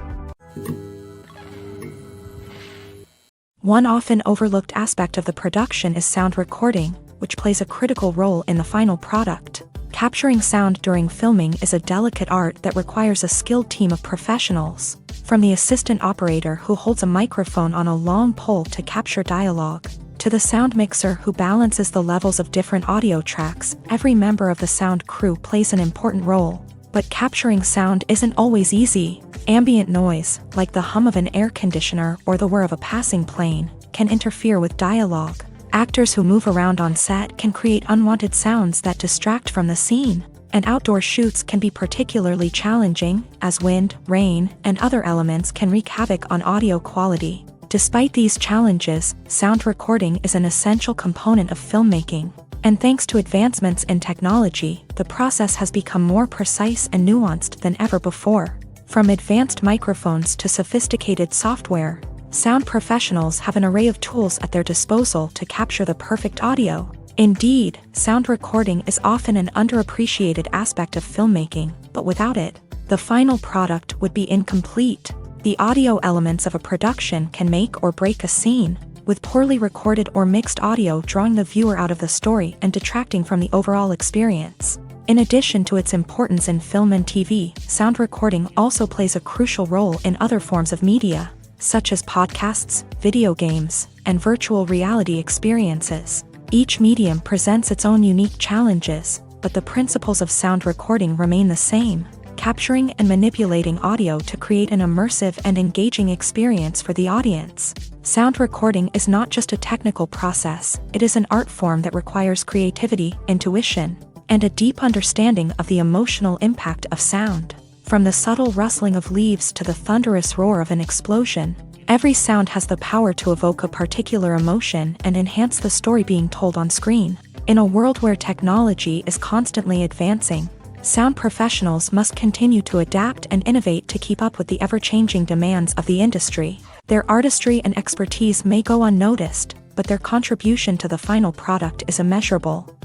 One often overlooked aspect of the production is sound recording, which plays a critical role in the final product. Capturing sound during filming is a delicate art that requires a skilled team of professionals. From the assistant operator who holds a microphone on a long pole to capture dialogue, to the sound mixer who balances the levels of different audio tracks, every member of the sound crew plays an important role. But capturing sound isn't always easy. Ambient noise, like the hum of an air conditioner or the whir of a passing plane, can interfere with dialogue. Actors who move around on set can create unwanted sounds that distract from the scene. And outdoor shoots can be particularly challenging, as wind, rain, and other elements can wreak havoc on audio quality. Despite these challenges, sound recording is an essential component of filmmaking. And thanks to advancements in technology, the process has become more precise and nuanced than ever before. From advanced microphones to sophisticated software, sound professionals have an array of tools at their disposal to capture the perfect audio. Indeed, sound recording is often an underappreciated aspect of filmmaking, but without it, the final product would be incomplete. The audio elements of a production can make or break a scene. with poorly recorded or mixed audio drawing the viewer out of the story and detracting from the overall experience. In addition to its importance in film and TV, sound recording also plays a crucial role in other forms of media, such as podcasts, video games, and virtual reality experiences. Each medium presents its own unique challenges, but the principles of sound recording remain the same, capturing and manipulating audio to create an immersive and engaging experience for the audience. Sound recording is not just a technical process, it is an art form that requires creativity, intuition, and a deep understanding of the emotional impact of sound. From the subtle rustling of leaves to the thunderous roar of an explosion, every sound has the power to evoke a particular emotion and enhance the story being told on screen. In a world where technology is constantly advancing, sound professionals must continue to adapt and innovate to keep up with the ever-changing demands of the industry. Their artistry and expertise may go unnoticed, but their contribution to the final product is immeasurable.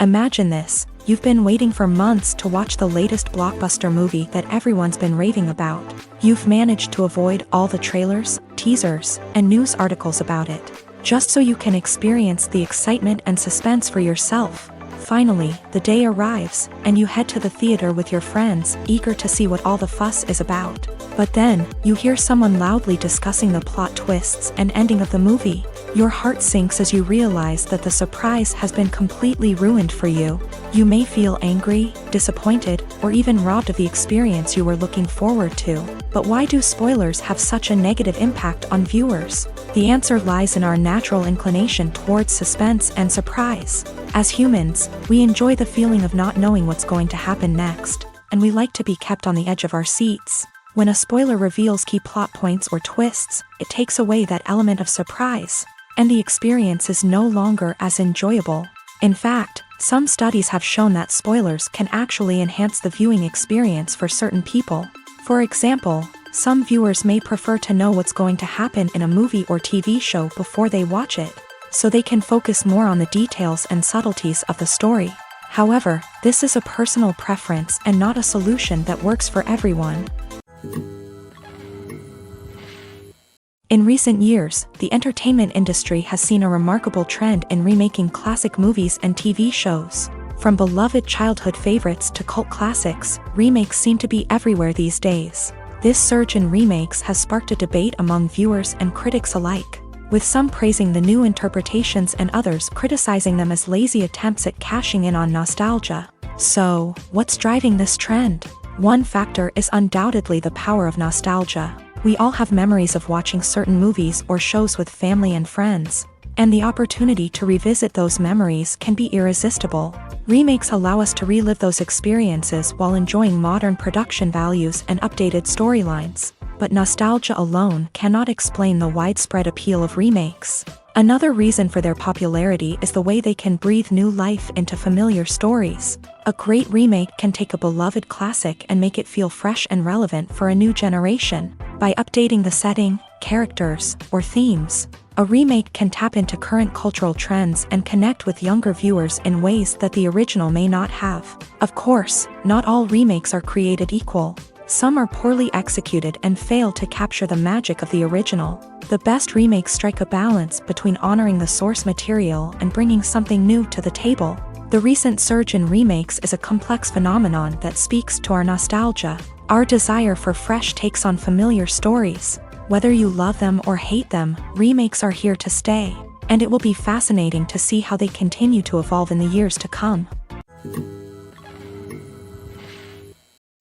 Imagine this: you've been waiting for months to watch the latest blockbuster movie that everyone's been raving about. You've managed to avoid all the trailers, teasers, and news articles about it, just so you can experience the excitement and suspense for yourself. Finally, the day arrives, and you head to the theater with your friends, eager to see what all the fuss is about. But then, you hear someone loudly discussing the plot twists and ending of the movie. Your heart sinks as you realize that the surprise has been completely ruined for you. You may feel angry, disappointed, or even robbed of the experience you were looking forward to. But why do spoilers have such a negative impact on viewers? The answer lies in our natural inclination towards suspense and surprise. As humans, we enjoy the feeling of not knowing what's going to happen next, and we like to be kept on the edge of our seats. When a spoiler reveals key plot points or twists, it takes away that element of surprise, and the experience is no longer as enjoyable. In fact, some studies have shown that spoilers can actually enhance the viewing experience for certain people. For example, some viewers may prefer to know what's going to happen in a movie or TV show before they watch it, so they can focus more on the details and subtleties of the story. However, this is a personal preference and not a solution that works for everyone. In recent years, the entertainment industry has seen a remarkable trend in remaking classic movies and TV shows. From beloved childhood favorites to cult classics, remakes seem to be everywhere these days. This surge in remakes has sparked a debate among viewers and critics alike, with some praising the new interpretations and others criticizing them as lazy attempts at cashing in on nostalgia. So, what's driving this trend? One factor is undoubtedly the power of nostalgia. We all have memories of watching certain movies or shows with family and friends, and the opportunity to revisit those memories can be irresistible. Remakes allow us to relive those experiences while enjoying modern production values and updated storylines. But nostalgia alone cannot explain the widespread appeal of remakes. Another reason for their popularity is the way they can breathe new life into familiar stories. A great remake can take a beloved classic and make it feel fresh and relevant for a new generation. By updating the setting, characters, or themes, a remake can tap into current cultural trends and connect with younger viewers in ways that the original may not have. Of course, not all remakes are created equal. Some are poorly executed and fail to capture the magic of the original. The best remakes strike a balance between honoring the source material and bringing something new to the table. The recent surge in remakes is a complex phenomenon that speaks to our nostalgia, our desire for fresh takes on familiar stories. Whether you love them or hate them, remakes are here to stay, and it will be fascinating to see how they continue to evolve in the years to come.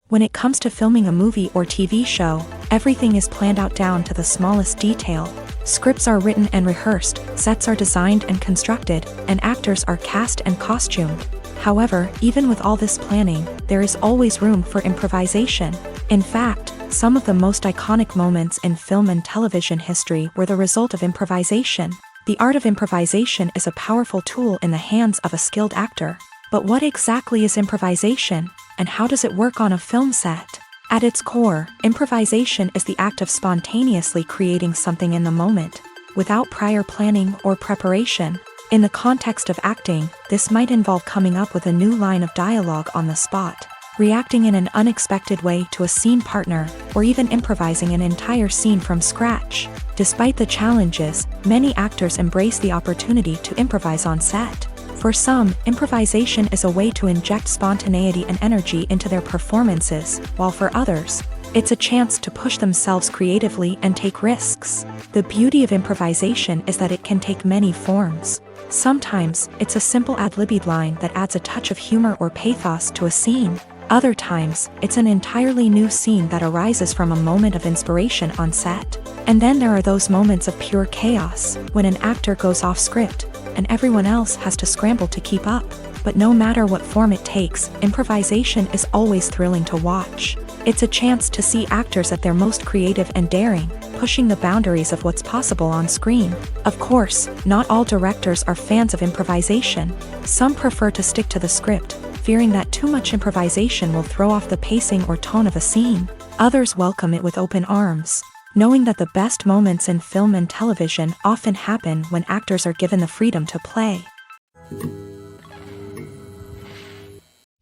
When it comes to filming a movie or TV show, everything is planned out down to the smallest detail. Scripts are written and rehearsed, sets are designed and constructed, and actors are cast and costumed. However, even with all this planning, there is always room for improvisation. In fact, some of the most iconic moments in film and television history were the result of improvisation. The art of improvisation is a powerful tool in the hands of a skilled actor. But what exactly is improvisation, and how does it work on a film set? At its core, improvisation is the act of spontaneously creating something in the moment, without prior planning or preparation. In the context of acting, this might involve coming up with a new line of dialogue on the spot, reacting in an unexpected way to a scene partner, or even improvising an entire scene from scratch. Despite the challenges, many actors embrace the opportunity to improvise on set. For some, improvisation is a way to inject spontaneity and energy into their performances, while for others, it's a chance to push themselves creatively and take risks. The beauty of improvisation is that it can take many forms. Sometimes, it's a simple ad-libbed line that adds a touch of humor or pathos to a scene. Other times, it's an entirely new scene that arises from a moment of inspiration on set. And then there are those moments of pure chaos, when an actor goes off script, and everyone else has to scramble to keep up. But no matter what form it takes, improvisation is always thrilling to watch. It's a chance to see actors at their most creative and daring, pushing the boundaries of what's possible on screen. Of course, not all directors are fans of improvisation. Some prefer to stick to the script, fearing that too much improvisation will throw off the pacing or tone of a scene. Others welcome it with open arms, knowing that the best moments in film and television often happen when actors are given the freedom to play.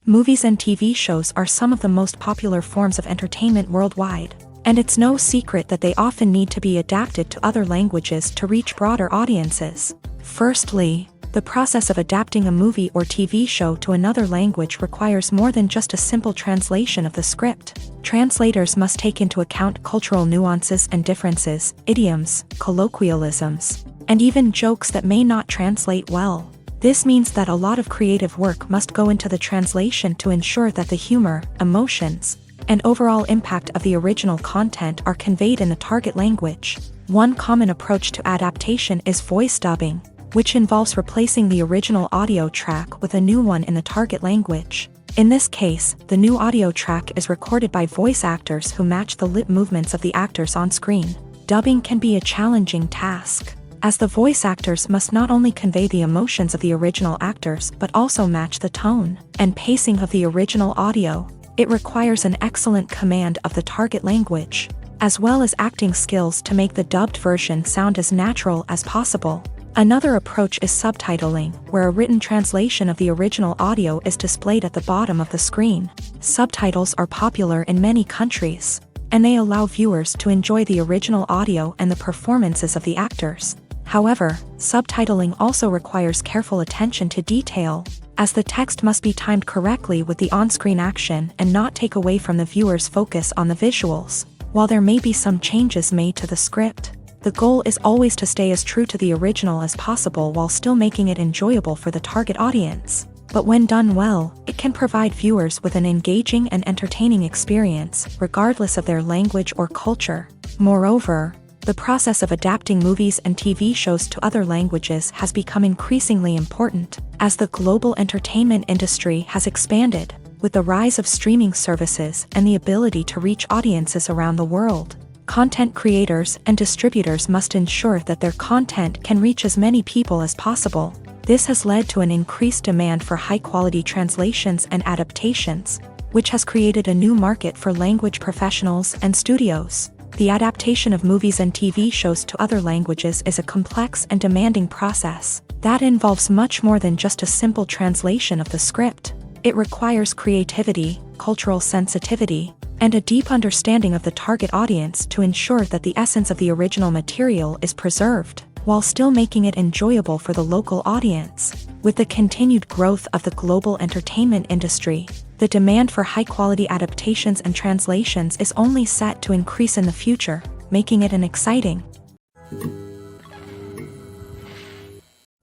Movies and TV shows are some of the most popular forms of entertainment worldwide, and it's no secret that they often need to be adapted to other languages to reach broader audiences. Firstly, the process of adapting a movie or TV show to another language requires more than just a simple translation of the script. Translators must take into account cultural nuances and differences, idioms, colloquialisms, and even jokes that may not translate well. This means that a lot of creative work must go into the translation to ensure that the humor, emotions, and overall impact of the original content are conveyed in the target language. One common approach to adaptation is voice dubbing, which involves replacing the original audio track with a new one in the target language. In this case, the new audio track is recorded by voice actors who match the lip movements of the actors on screen. Dubbing can be a challenging task, as the voice actors must not only convey the emotions of the original actors but also match the tone and pacing of the original audio. It requires an excellent command of the target language, as well as acting skills to make the dubbed version sound as natural as possible. Another approach is subtitling, where a written translation of the original audio is displayed at the bottom of the screen. Subtitles are popular in many countries, and they allow viewers to enjoy the original audio and the performances of the actors. However, subtitling also requires careful attention to detail, as the text must be timed correctly with the on-screen action and not take away from the viewer's focus on the visuals. While there may be some changes made to the script, the goal is always to stay as true to the original as possible while still making it enjoyable for the target audience. But when done well, it can provide viewers with an engaging and entertaining experience, regardless of their language or culture. Moreover, the process of adapting movies and TV shows to other languages has become increasingly important, as the global entertainment industry has expanded, with the rise of streaming services and the ability to reach audiences around the world. Content creators and distributors must ensure that their content can reach as many people as possible. This has led to an increased demand for high-quality translations and adaptations, which has created a new market for language professionals and studios. The adaptation of movies and TV shows to other languages is a complex and demanding process that involves much more than just a simple translation of the script. It requires creativity, cultural sensitivity, and a deep understanding of the target audience to ensure that the essence of the original material is preserved, while still making it enjoyable for the local audience. With the continued growth of the global entertainment industry, the demand for high-quality adaptations and translations is only set to increase in the future, making it an exciting.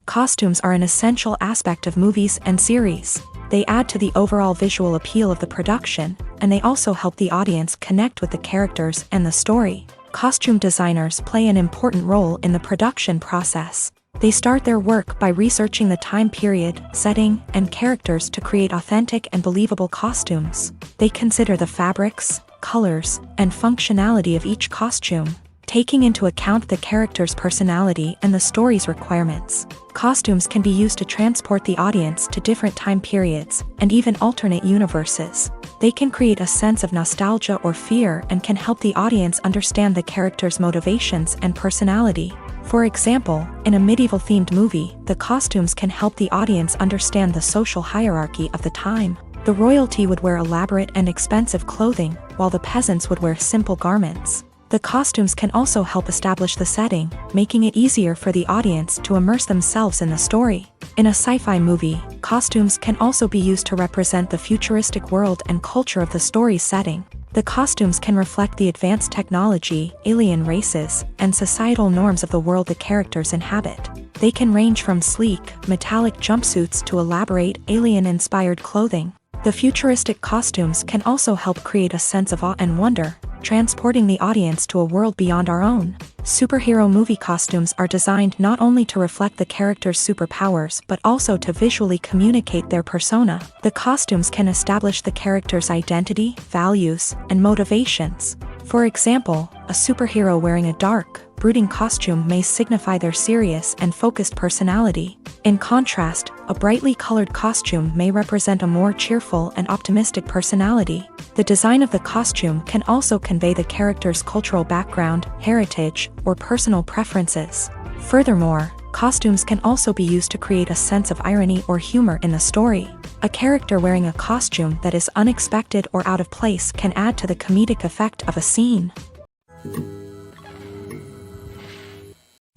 Costumes are an essential aspect of movies and series. They add to the overall visual appeal of the production, and they also help the audience connect with the characters and the story. Costume designers play an important role in the production process. They start their work by researching the time period, setting, and characters to create authentic and believable costumes. They consider the fabrics, colors, and functionality of each costume, taking into account the character's personality and the story's requirements. Costumes can be used to transport the audience to different time periods and even alternate universes. They can create a sense of nostalgia or fear and can help the audience understand the character's motivations and personality. For example, in a medieval-themed movie, the costumes can help the audience understand the social hierarchy of the time. The royalty would wear elaborate and expensive clothing, while the peasants would wear simple garments. The costumes can also help establish the setting, making it easier for the audience to immerse themselves in the story. In a sci-fi movie, costumes can also be used to represent the futuristic world and culture of the story's setting. The costumes can reflect the advanced technology, alien races, and societal norms of the world the characters inhabit. They can range from sleek, metallic jumpsuits to elaborate, alien-inspired clothing. The futuristic costumes can also help create a sense of awe and wonder, transporting the audience to a world beyond our own. Superhero movie costumes are designed not only to reflect the character's superpowers but also to visually communicate their persona. The costumes can establish the character's identity, values, and motivations. For example, a superhero wearing a dark, brooding costume may signify their serious and focused personality. In contrast, a brightly colored costume may represent a more cheerful and optimistic personality. The design of the costume can also convey the character's cultural background, heritage, or personal preferences. Furthermore, costumes can also be used to create a sense of irony or humor in the story. A character wearing a costume that is unexpected or out of place can add to the comedic effect of a scene.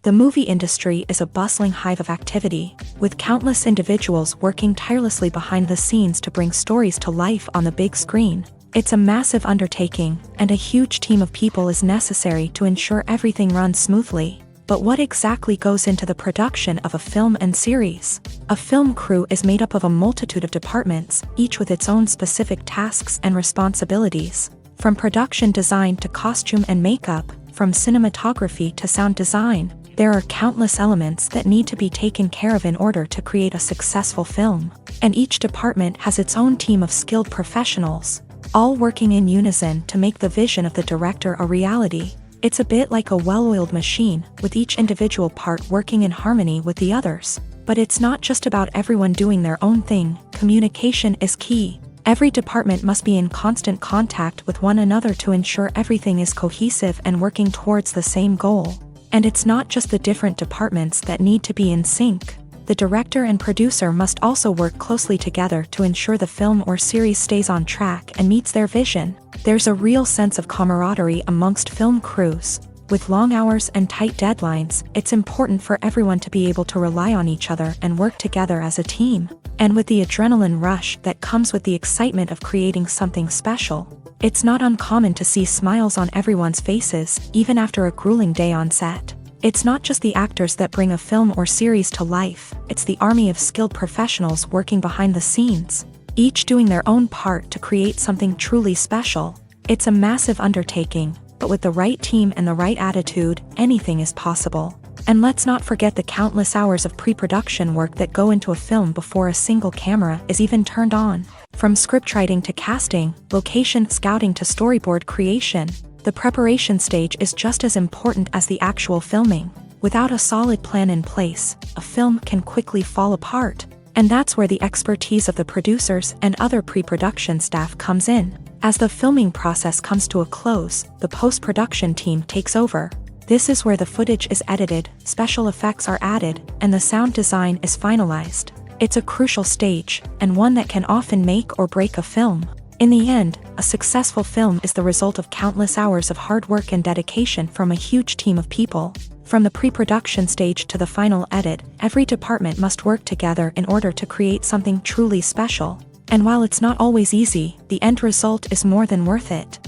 The movie industry is a bustling hive of activity, with countless individuals working tirelessly behind the scenes to bring stories to life on the big screen. It's a massive undertaking, and a huge team of people is necessary to ensure everything runs smoothly. But what exactly goes into the production of a film and series? A film crew is made up of a multitude of departments, each with its own specific tasks and responsibilities. From production design to costume and makeup, from cinematography to sound design, there are countless elements that need to be taken care of in order to create a successful film. And each department has its own team of skilled professionals, all working in unison to make the vision of the director a reality. It's a bit like a well-oiled machine, with each individual part working in harmony with the others. But it's not just about everyone doing their own thing. Communication is key. Every department must be in constant contact with one another to ensure everything is cohesive and working towards the same goal. And it's not just the different departments that need to be in sync. The director and producer must also work closely together to ensure the film or series stays on track and meets their vision. There's a real sense of camaraderie amongst film crews. With long hours and tight deadlines, it's important for everyone to be able to rely on each other and work together as a team. And with the adrenaline rush that comes with the excitement of creating something special, it's not uncommon to see smiles on everyone's faces, even after a grueling day on set. It's not just the actors that bring a film or series to life, it's the army of skilled professionals working behind the scenes, each doing their own part to create something truly special. It's a massive undertaking, but with the right team and the right attitude, anything is possible. And let's not forget the countless hours of pre-production work that go into a film before a single camera is even turned on. From scriptwriting to casting, location scouting to storyboard creation, the preparation stage is just as important as the actual filming. Without a solid plan in place, a film can quickly fall apart. And that's where the expertise of the producers and other pre-production staff comes in. As the filming process comes to a close, the post-production team takes over. This is where the footage is edited, special effects are added, and the sound design is finalized. It's a crucial stage, and one that can often make or break a film. In the end, a successful film is the result of countless hours of hard work and dedication from a huge team of people. From the pre-production stage to the final edit, every department must work together in order to create something truly special. And while it's not always easy, the end result is more than worth it.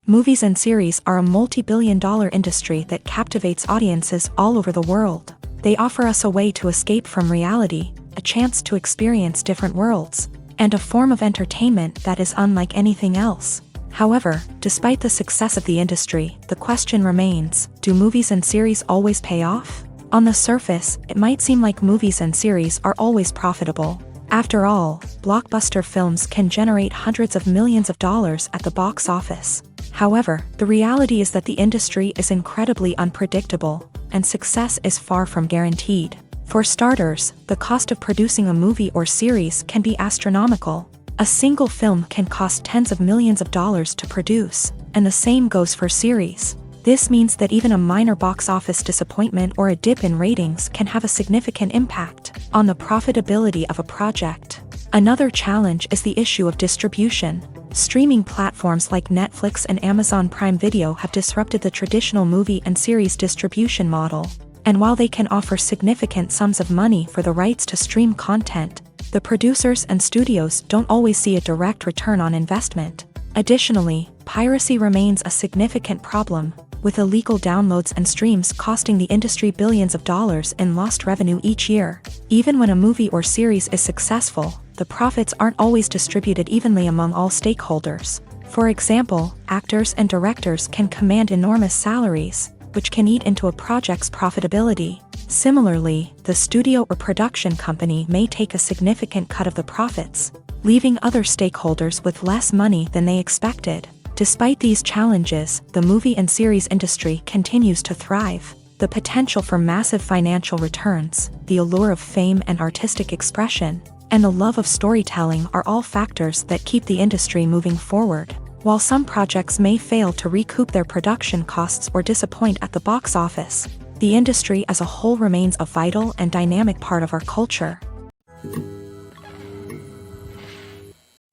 Movies and series are a multi-billion-dollar industry that captivates audiences all over the world. They offer us a way to escape from reality, a chance to experience different worlds, and a form of entertainment that is unlike anything else. However, despite the success of the industry, the question remains, do movies and series always pay off? On the surface, it might seem like movies and series are always profitable. After all, blockbuster films can generate hundreds of millions of dollars at the box office. However, the reality is that the industry is incredibly unpredictable, and success is far from guaranteed. For starters, the cost of producing a movie or series can be astronomical. A single film can cost tens of millions of dollars to produce, and the same goes for series. This means that even a minor box office disappointment or a dip in ratings can have a significant impact. on the profitability of a project. Another challenge is the issue of distribution. Streaming platforms like Netflix and Amazon Prime Video have disrupted the traditional movie and series distribution model. And while they can offer significant sums of money for the rights to stream content, the producers and studios don't always see a direct return on investment. Additionally, piracy remains a significant problem, with illegal downloads and streams costing the industry billions of dollars in lost revenue each year. Even when a movie or series is successful, the profits aren't always distributed evenly among all stakeholders. For example, actors and directors can command enormous salaries, which can eat into a project's profitability. Similarly, the studio or production company may take a significant cut of the profits, leaving other stakeholders with less money than they expected. Despite these challenges, the movie and series industry continues to thrive. The potential for massive financial returns, the allure of fame and artistic expression, and the love of storytelling are all factors that keep the industry moving forward. While some projects may fail to recoup their production costs or disappoint at the box office, the industry as a whole remains a vital and dynamic part of our culture.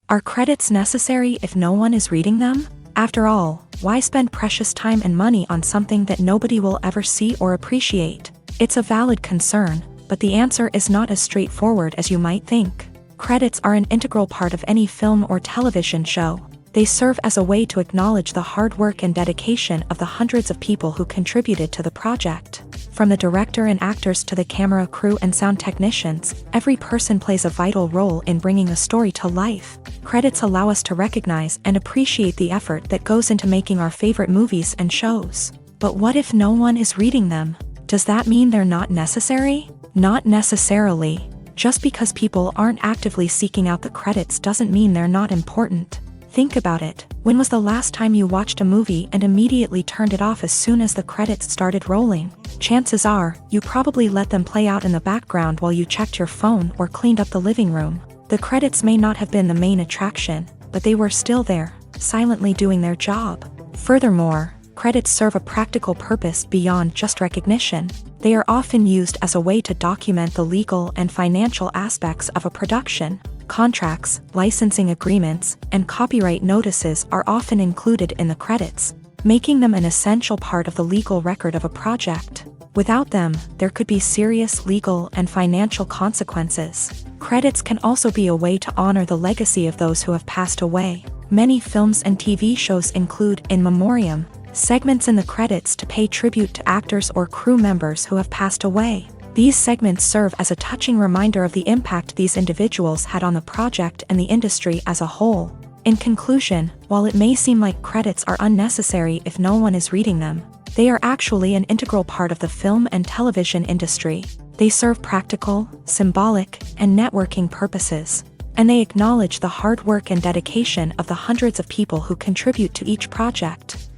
Are credits necessary if no one is reading them? After all, why spend precious time and money on something that nobody will ever see or appreciate? It's a valid concern, but the answer is not as straightforward as you might think. Credits are an integral part of any film or television show. They serve as a way to acknowledge the hard work and dedication of the hundreds of people who contributed to the project. From the director and actors to the camera crew and sound technicians, every person plays a vital role in bringing a story to life. Credits allow us to recognize and appreciate the effort that goes into making our favorite movies and shows. But what if no one is reading them? Does that mean they're not necessary? Not necessarily. Just because people aren't actively seeking out the credits doesn't mean they're not important. Think about it. When was the last time you watched a movie and immediately turned it off as soon as the credits started rolling? Chances are, you probably let them play out in the background while you checked your phone or cleaned up the living room. The credits may not have been the main attraction, but they were still there, silently doing their job. Furthermore, credits serve a practical purpose beyond just recognition. They are often used as a way to document the legal and financial aspects of a production. Contracts, licensing agreements, and copyright notices are often included in the credits, making them an essential part of the legal record of a project. Without them, there could be serious legal and financial consequences. Credits can also be a way to honor the legacy of those who have passed away. Many films and TV shows include in memoriam segments in the credits to pay tribute to actors or crew members who have passed away. These segments serve as a touching reminder of the impact these individuals had on the project and the industry as a whole. In conclusion, while it may seem like credits are unnecessary if no one is reading them, they are actually an integral part of the film and television industry. They serve practical, symbolic, and networking purposes, and they acknowledge the hard work and dedication of the hundreds of people who contribute to each project.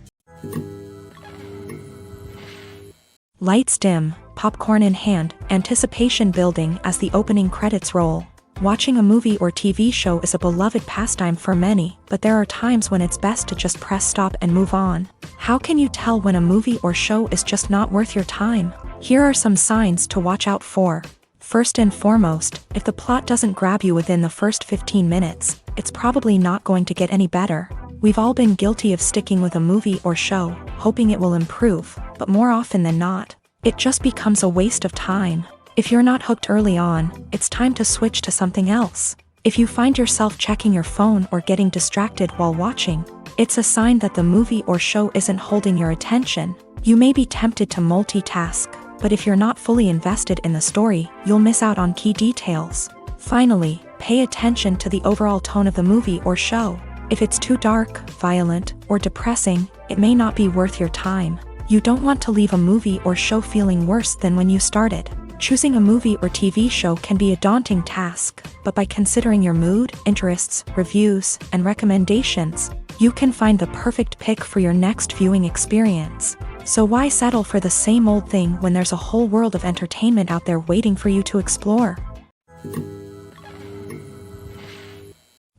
Lights dim, popcorn in hand, anticipation building as the opening credits roll. Watching a movie or TV show is a beloved pastime for many, but there are times when it's best to just press stop and move on. How can you tell when a movie or show is just not worth your time? Here are some signs to watch out for. First and foremost, if the plot doesn't grab you within the first 15 minutes, it's probably not going to get any better. We've all been guilty of sticking with a movie or show, hoping it will improve, but more often than not, it just becomes a waste of time. If you're not hooked early on, it's time to switch to something else. If you find yourself checking your phone or getting distracted while watching, it's a sign that the movie or show isn't holding your attention. You may be tempted to multitask, but if you're not fully invested in the story, you'll miss out on key details. Finally, pay attention to the overall tone of the movie or show. If it's too dark, violent, or depressing, it may not be worth your time. You don't want to leave a movie or show feeling worse than when you started. Choosing a movie or TV show can be a daunting task, but by considering your mood, interests, reviews, and recommendations, you can find the perfect pick for your next viewing experience. So why settle for the same old thing when there's a whole world of entertainment out there waiting for you to explore?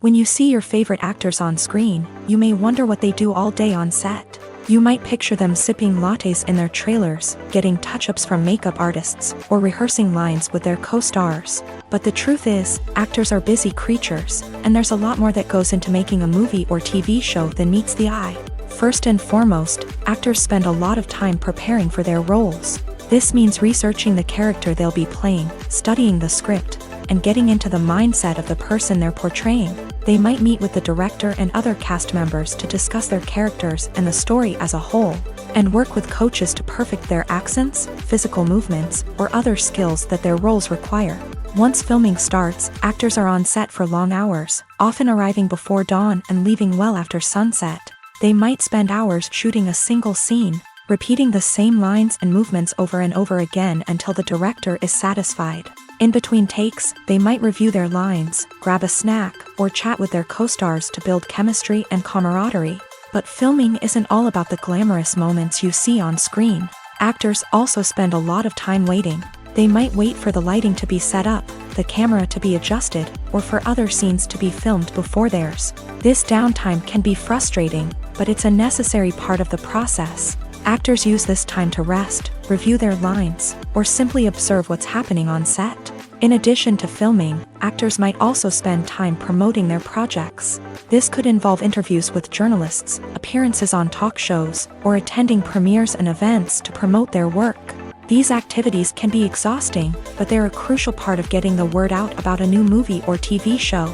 When you see your favorite actors on screen, you may wonder what they do all day on set. You might picture them sipping lattes in their trailers, getting touch-ups from makeup artists, or rehearsing lines with their co-stars. But the truth is, actors are busy creatures, and there's a lot more that goes into making a movie or TV show than meets the eye. First and foremost, actors spend a lot of time preparing for their roles. This means researching the character they'll be playing, studying the script, and getting into the mindset of the person they're portraying. They might meet with the director and other cast members to discuss their characters and the story as a whole, and work with coaches to perfect their accents, physical movements, or other skills that their roles require. Once filming starts, actors are on set for long hours, often arriving before dawn and leaving well after sunset. They might spend hours shooting a single scene, repeating the same lines and movements over and over again until the director is satisfied. In between takes, they might review their lines, grab a snack, or chat with their co-stars to build chemistry and camaraderie. But filming isn't all about the glamorous moments you see on screen. Actors also spend a lot of time waiting. They might wait for the lighting to be set up, the camera to be adjusted, or for other scenes to be filmed before theirs. This downtime can be frustrating, but it's a necessary part of the process. Actors use this time to rest, review their lines, or simply observe what's happening on set. In addition to filming, actors might also spend time promoting their projects. This could involve interviews with journalists, appearances on talk shows, or attending premieres and events to promote their work. These activities can be exhausting, but they're a crucial part of getting the word out about a new movie or TV show.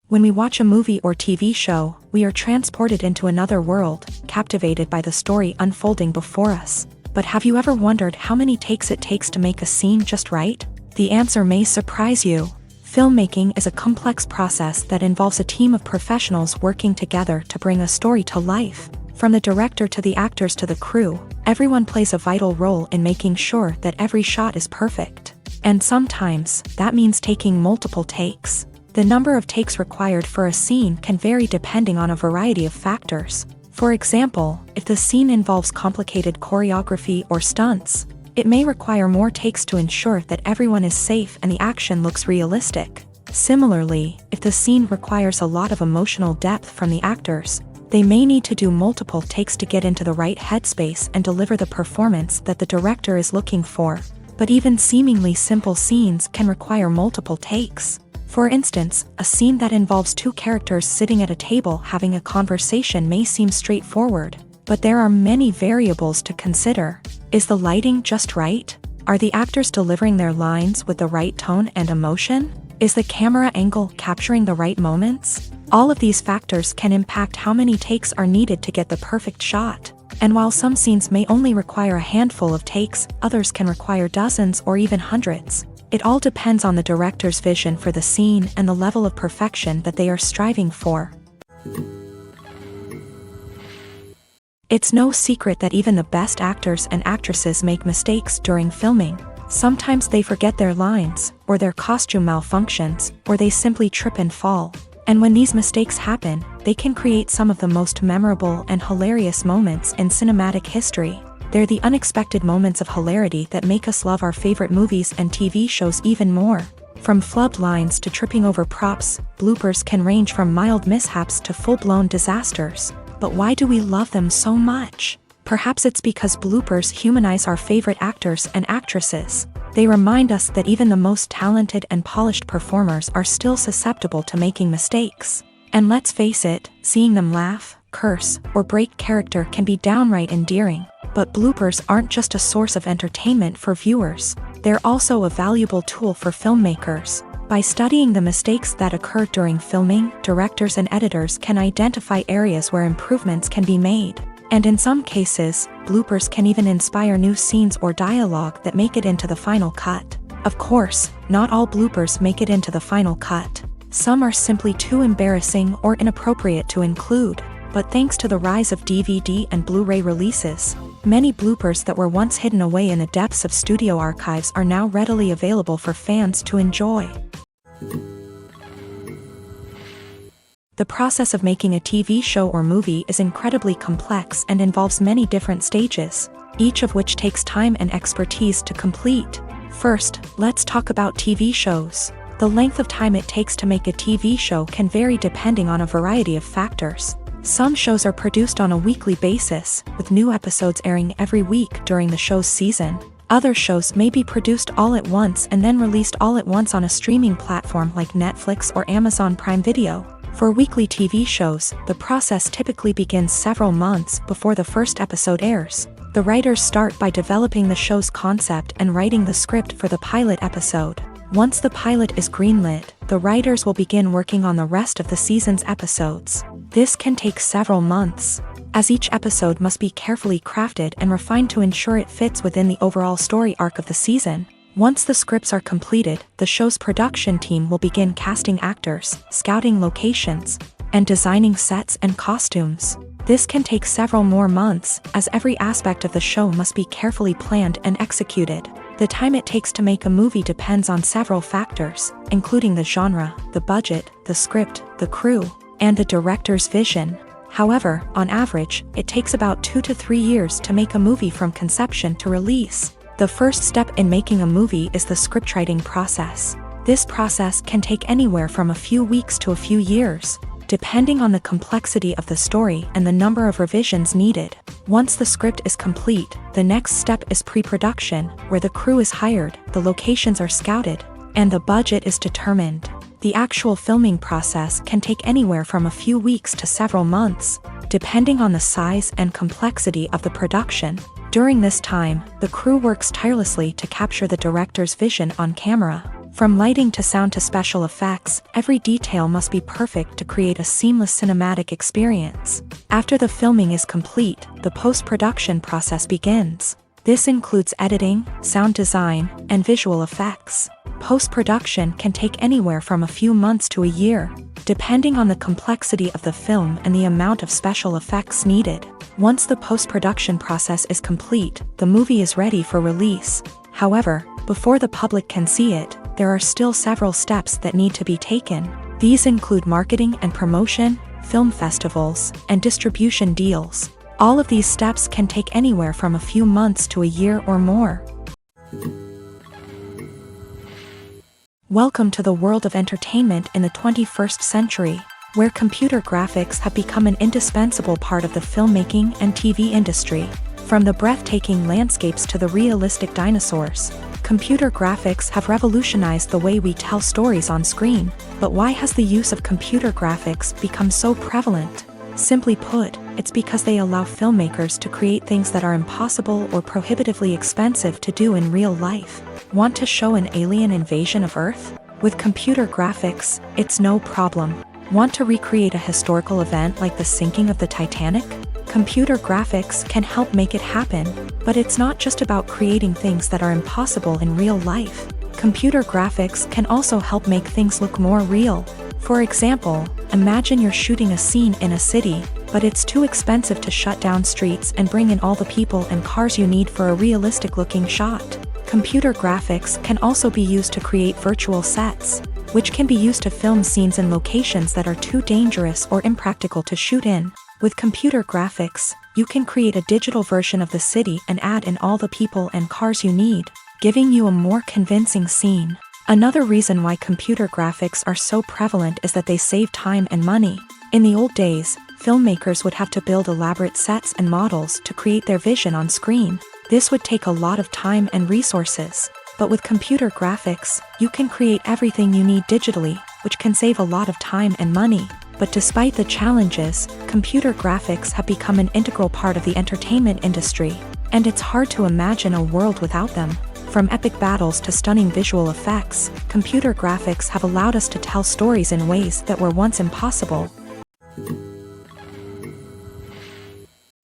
When we watch a movie or TV show, we are transported into another world, captivated by the story unfolding before us. But have you ever wondered how many takes it takes to make a scene just right? The answer may surprise you. Filmmaking is a complex process that involves a team of professionals working together to bring a story to life. From the director to the actors to the crew, everyone plays a vital role in making sure that every shot is perfect. And sometimes, that means taking multiple takes. The number of takes required for a scene can vary depending on a variety of factors. For example, if the scene involves complicated choreography or stunts, it may require more takes to ensure that everyone is safe and the action looks realistic. Similarly, if the scene requires a lot of emotional depth from the actors, they may need to do multiple takes to get into the right headspace and deliver the performance that the director is looking for. But even seemingly simple scenes can require multiple takes. For instance, a scene that involves two characters sitting at a table having a conversation may seem straightforward, but there are many variables to consider. Is the lighting just right? Are the actors delivering their lines with the right tone and emotion? Is the camera angle capturing the right moments? All of these factors can impact how many takes are needed to get the perfect shot. And while some scenes may only require a handful of takes, others can require dozens or even hundreds. It all depends on the director's vision for the scene and the level of perfection that they are striving for. It's no secret that even the best actors and actresses make mistakes during filming. Sometimes they forget their lines, or their costume malfunctions, or they simply trip and fall. And when these mistakes happen, they can create some of the most memorable and hilarious moments in cinematic history. They're the unexpected moments of hilarity that make us love our favorite movies and TV shows even more. From flubbed lines to tripping over props, bloopers can range from mild mishaps to full-blown disasters. But why do we love them so much? Perhaps it's because bloopers humanize our favorite actors and actresses. They remind us that even the most talented and polished performers are still susceptible to making mistakes. And let's face it, seeing them laugh, curse, or break character can be downright endearing. But bloopers aren't just a source of entertainment for viewers. They're also a valuable tool for filmmakers. By studying the mistakes that occur during filming, directors and editors can identify areas where improvements can be made. And in some cases, bloopers can even inspire new scenes or dialogue that make it into the final cut. Of course, not all bloopers make it into the final cut. Some are simply too embarrassing or inappropriate to include. But thanks to the rise of DVD and Blu-ray releases, many bloopers that were once hidden away in the depths of studio archives are now readily available for fans to enjoy. The process of making a TV show or movie is incredibly complex and involves many different stages, each of which takes time and expertise to complete. First, let's talk about TV shows. The length of time it takes to make a TV show can vary depending on a variety of factors. Some shows are produced on a weekly basis, with new episodes airing every week during the show's season. Other shows may be produced all at once and then released all at once on a streaming platform like Netflix or Amazon Prime Video. For weekly TV shows, the process typically begins several months before the first episode airs. The writers start by developing the show's concept and writing the script for the pilot episode. Once the pilot is greenlit, the writers will begin working on the rest of the season's episodes. This can take several months, as each episode must be carefully crafted and refined to ensure it fits within the overall story arc of the season. Once the scripts are completed, the show's production team will begin casting actors, scouting locations, and designing sets and costumes. This can take several more months, as every aspect of the show must be carefully planned and executed. The time it takes to make a movie depends on several factors, including the genre, the budget, the script, the crew, and the director's vision. However, on average, it takes about 2 to 3 years to make a movie from conception to release. The first step in making a movie is the scriptwriting process. This process can take anywhere from a few weeks to a few years, depending on the complexity of the story and the number of revisions needed. Once the script is complete, the next step is pre-production, where the crew is hired, the locations are scouted, and the budget is determined. The actual filming process can take anywhere from a few weeks to several months, depending on the size and complexity of the production. During this time, the crew works tirelessly to capture the director's vision on camera. From lighting to sound to special effects, every detail must be perfect to create a seamless cinematic experience. After the filming is complete, the post-production process begins. This includes editing, sound design, and visual effects. Post-production can take anywhere from a few months to a year, depending on the complexity of the film and the amount of special effects needed. Once the post-production process is complete, the movie is ready for release. However, before the public can see it, there are still several steps that need to be taken. These include marketing and promotion, film festivals, and distribution deals. All of these steps can take anywhere from a few months to a year or more. Welcome to the world of entertainment in the 21st century, where computer graphics have become an indispensable part of the filmmaking and TV industry. From the breathtaking landscapes to the realistic dinosaurs, computer graphics have revolutionized the way we tell stories on screen. But why has the use of computer graphics become so prevalent? Simply put, it's because they allow filmmakers to create things that are impossible or prohibitively expensive to do in real life. Want to show an alien invasion of Earth? With computer graphics, it's no problem. Want to recreate a historical event like the sinking of the Titanic? Computer graphics can help make it happen, but it's not just about creating things that are impossible in real life. Computer graphics can also help make things look more real. For example, imagine you're shooting a scene in a city, but it's too expensive to shut down streets and bring in all the people and cars you need for a realistic-looking shot. Computer graphics can also be used to create virtual sets, which can be used to film scenes in locations that are too dangerous or impractical to shoot in. With computer graphics, you can create a digital version of the city and add in all the people and cars you need, giving you a more convincing scene. Another reason why computer graphics are so prevalent is that they save time and money. In the old days, filmmakers would have to build elaborate sets and models to create their vision on screen. This would take a lot of time and resources. But with computer graphics, you can create everything you need digitally, which can save a lot of time and money. But despite the challenges, computer graphics have become an integral part of the entertainment industry, and it's hard to imagine a world without them. From epic battles to stunning visual effects, computer graphics have allowed us to tell stories in ways that were once impossible.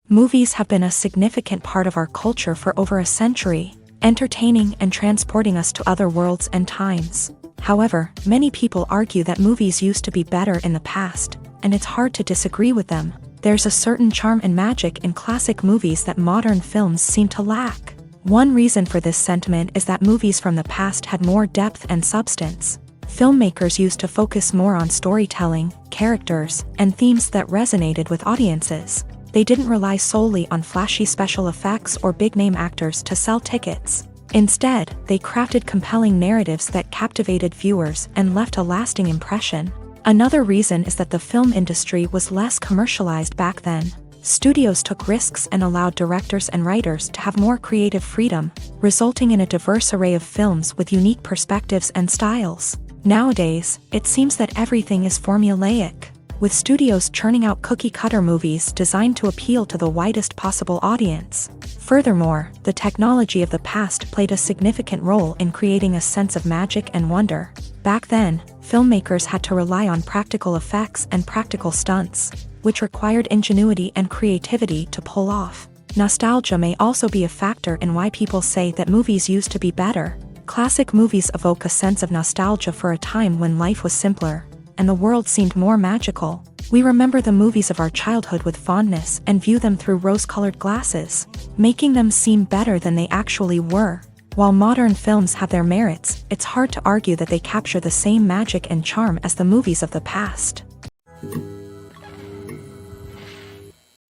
Movies have been a significant part of our culture for over a century, entertaining and transporting us to other worlds and times. However, many people argue that movies used to be better in the past, and it's hard to disagree with them. There's a certain charm and magic in classic movies that modern films seem to lack. One reason for this sentiment is that movies from the past had more depth and substance. Filmmakers used to focus more on storytelling, characters, and themes that resonated with audiences. They didn't rely solely on flashy special effects or big-name actors to sell tickets. Instead, they crafted compelling narratives that captivated viewers and left a lasting impression. Another reason is that the film industry was less commercialized back then. Studios took risks and allowed directors and writers to have more creative freedom, resulting in a diverse array of films with unique perspectives and styles. Nowadays, it seems that everything is formulaic, with studios churning out cookie-cutter movies designed to appeal to the widest possible audience. Furthermore, the technology of the past played a significant role in creating a sense of magic and wonder. Back then, filmmakers had to rely on practical effects and practical stunts, which required ingenuity and creativity to pull off. Nostalgia may also be a factor in why people say that movies used to be better. Classic movies evoke a sense of nostalgia for a time when life was simpler, and the world seemed more magical. We remember the movies of our childhood with fondness and view them through rose-colored glasses, making them seem better than they actually were. While modern films have their merits, it's hard to argue that they capture the same magic and charm as the movies of the past.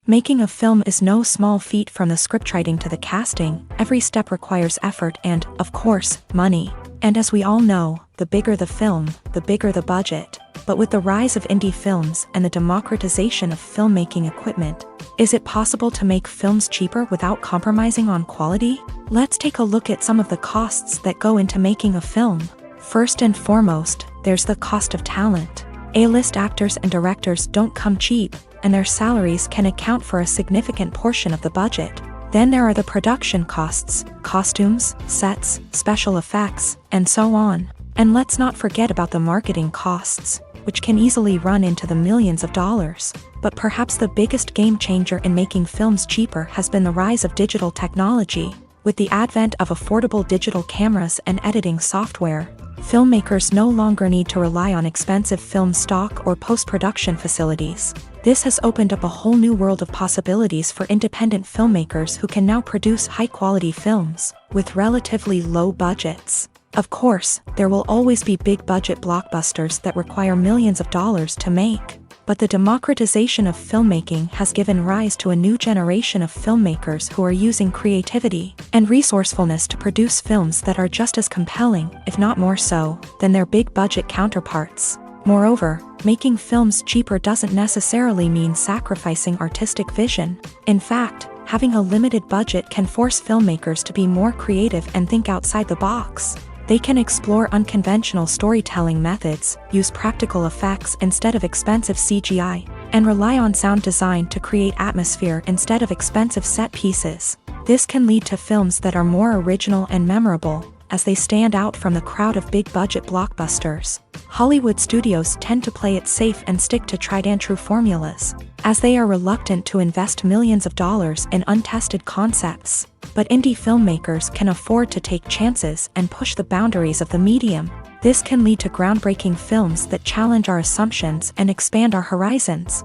Making a film is no small feat. From the scriptwriting to the casting, every step requires effort and, of course, money. And as we all know, the bigger the film, the bigger the budget. But with the rise of indie films and the democratization of filmmaking equipment, is it possible to make films cheaper without compromising on quality? Let's take a look at some of the costs that go into making a film. First and foremost, there's the cost of talent. A-list actors and directors don't come cheap, and their salaries can account for a significant portion of the budget. Then there are the production costs, costumes, sets, special effects, and so on. And let's not forget about the marketing costs, which can easily run into the millions of dollars. But perhaps the biggest game changer in making films cheaper has been the rise of digital technology. With the advent of affordable digital cameras and editing software, filmmakers no longer need to rely on expensive film stock or post-production facilities. This has opened up a whole new world of possibilities for independent filmmakers who can now produce high-quality films with relatively low budgets. Of course, there will always be big-budget blockbusters that require millions of dollars to make. But the democratization of filmmaking has given rise to a new generation of filmmakers who are using creativity and resourcefulness to produce films that are just as compelling, if not more so, than their big-budget counterparts. Moreover, making films cheaper doesn't necessarily mean sacrificing artistic vision. In fact, having a limited budget can force filmmakers to be more creative and think outside the box. They can explore unconventional storytelling methods, use practical effects instead of expensive CGI, and rely on sound design to create atmosphere instead of expensive set pieces. This can lead to films that are more original and memorable, as they stand out from the crowd of big-budget blockbusters. Hollywood studios tend to play it safe and stick to tried-and-true formulas, as they are reluctant to invest millions of dollars in untested concepts. But indie filmmakers can afford to take chances and push the boundaries of the medium. This can lead to groundbreaking films that challenge our assumptions and expand our horizons.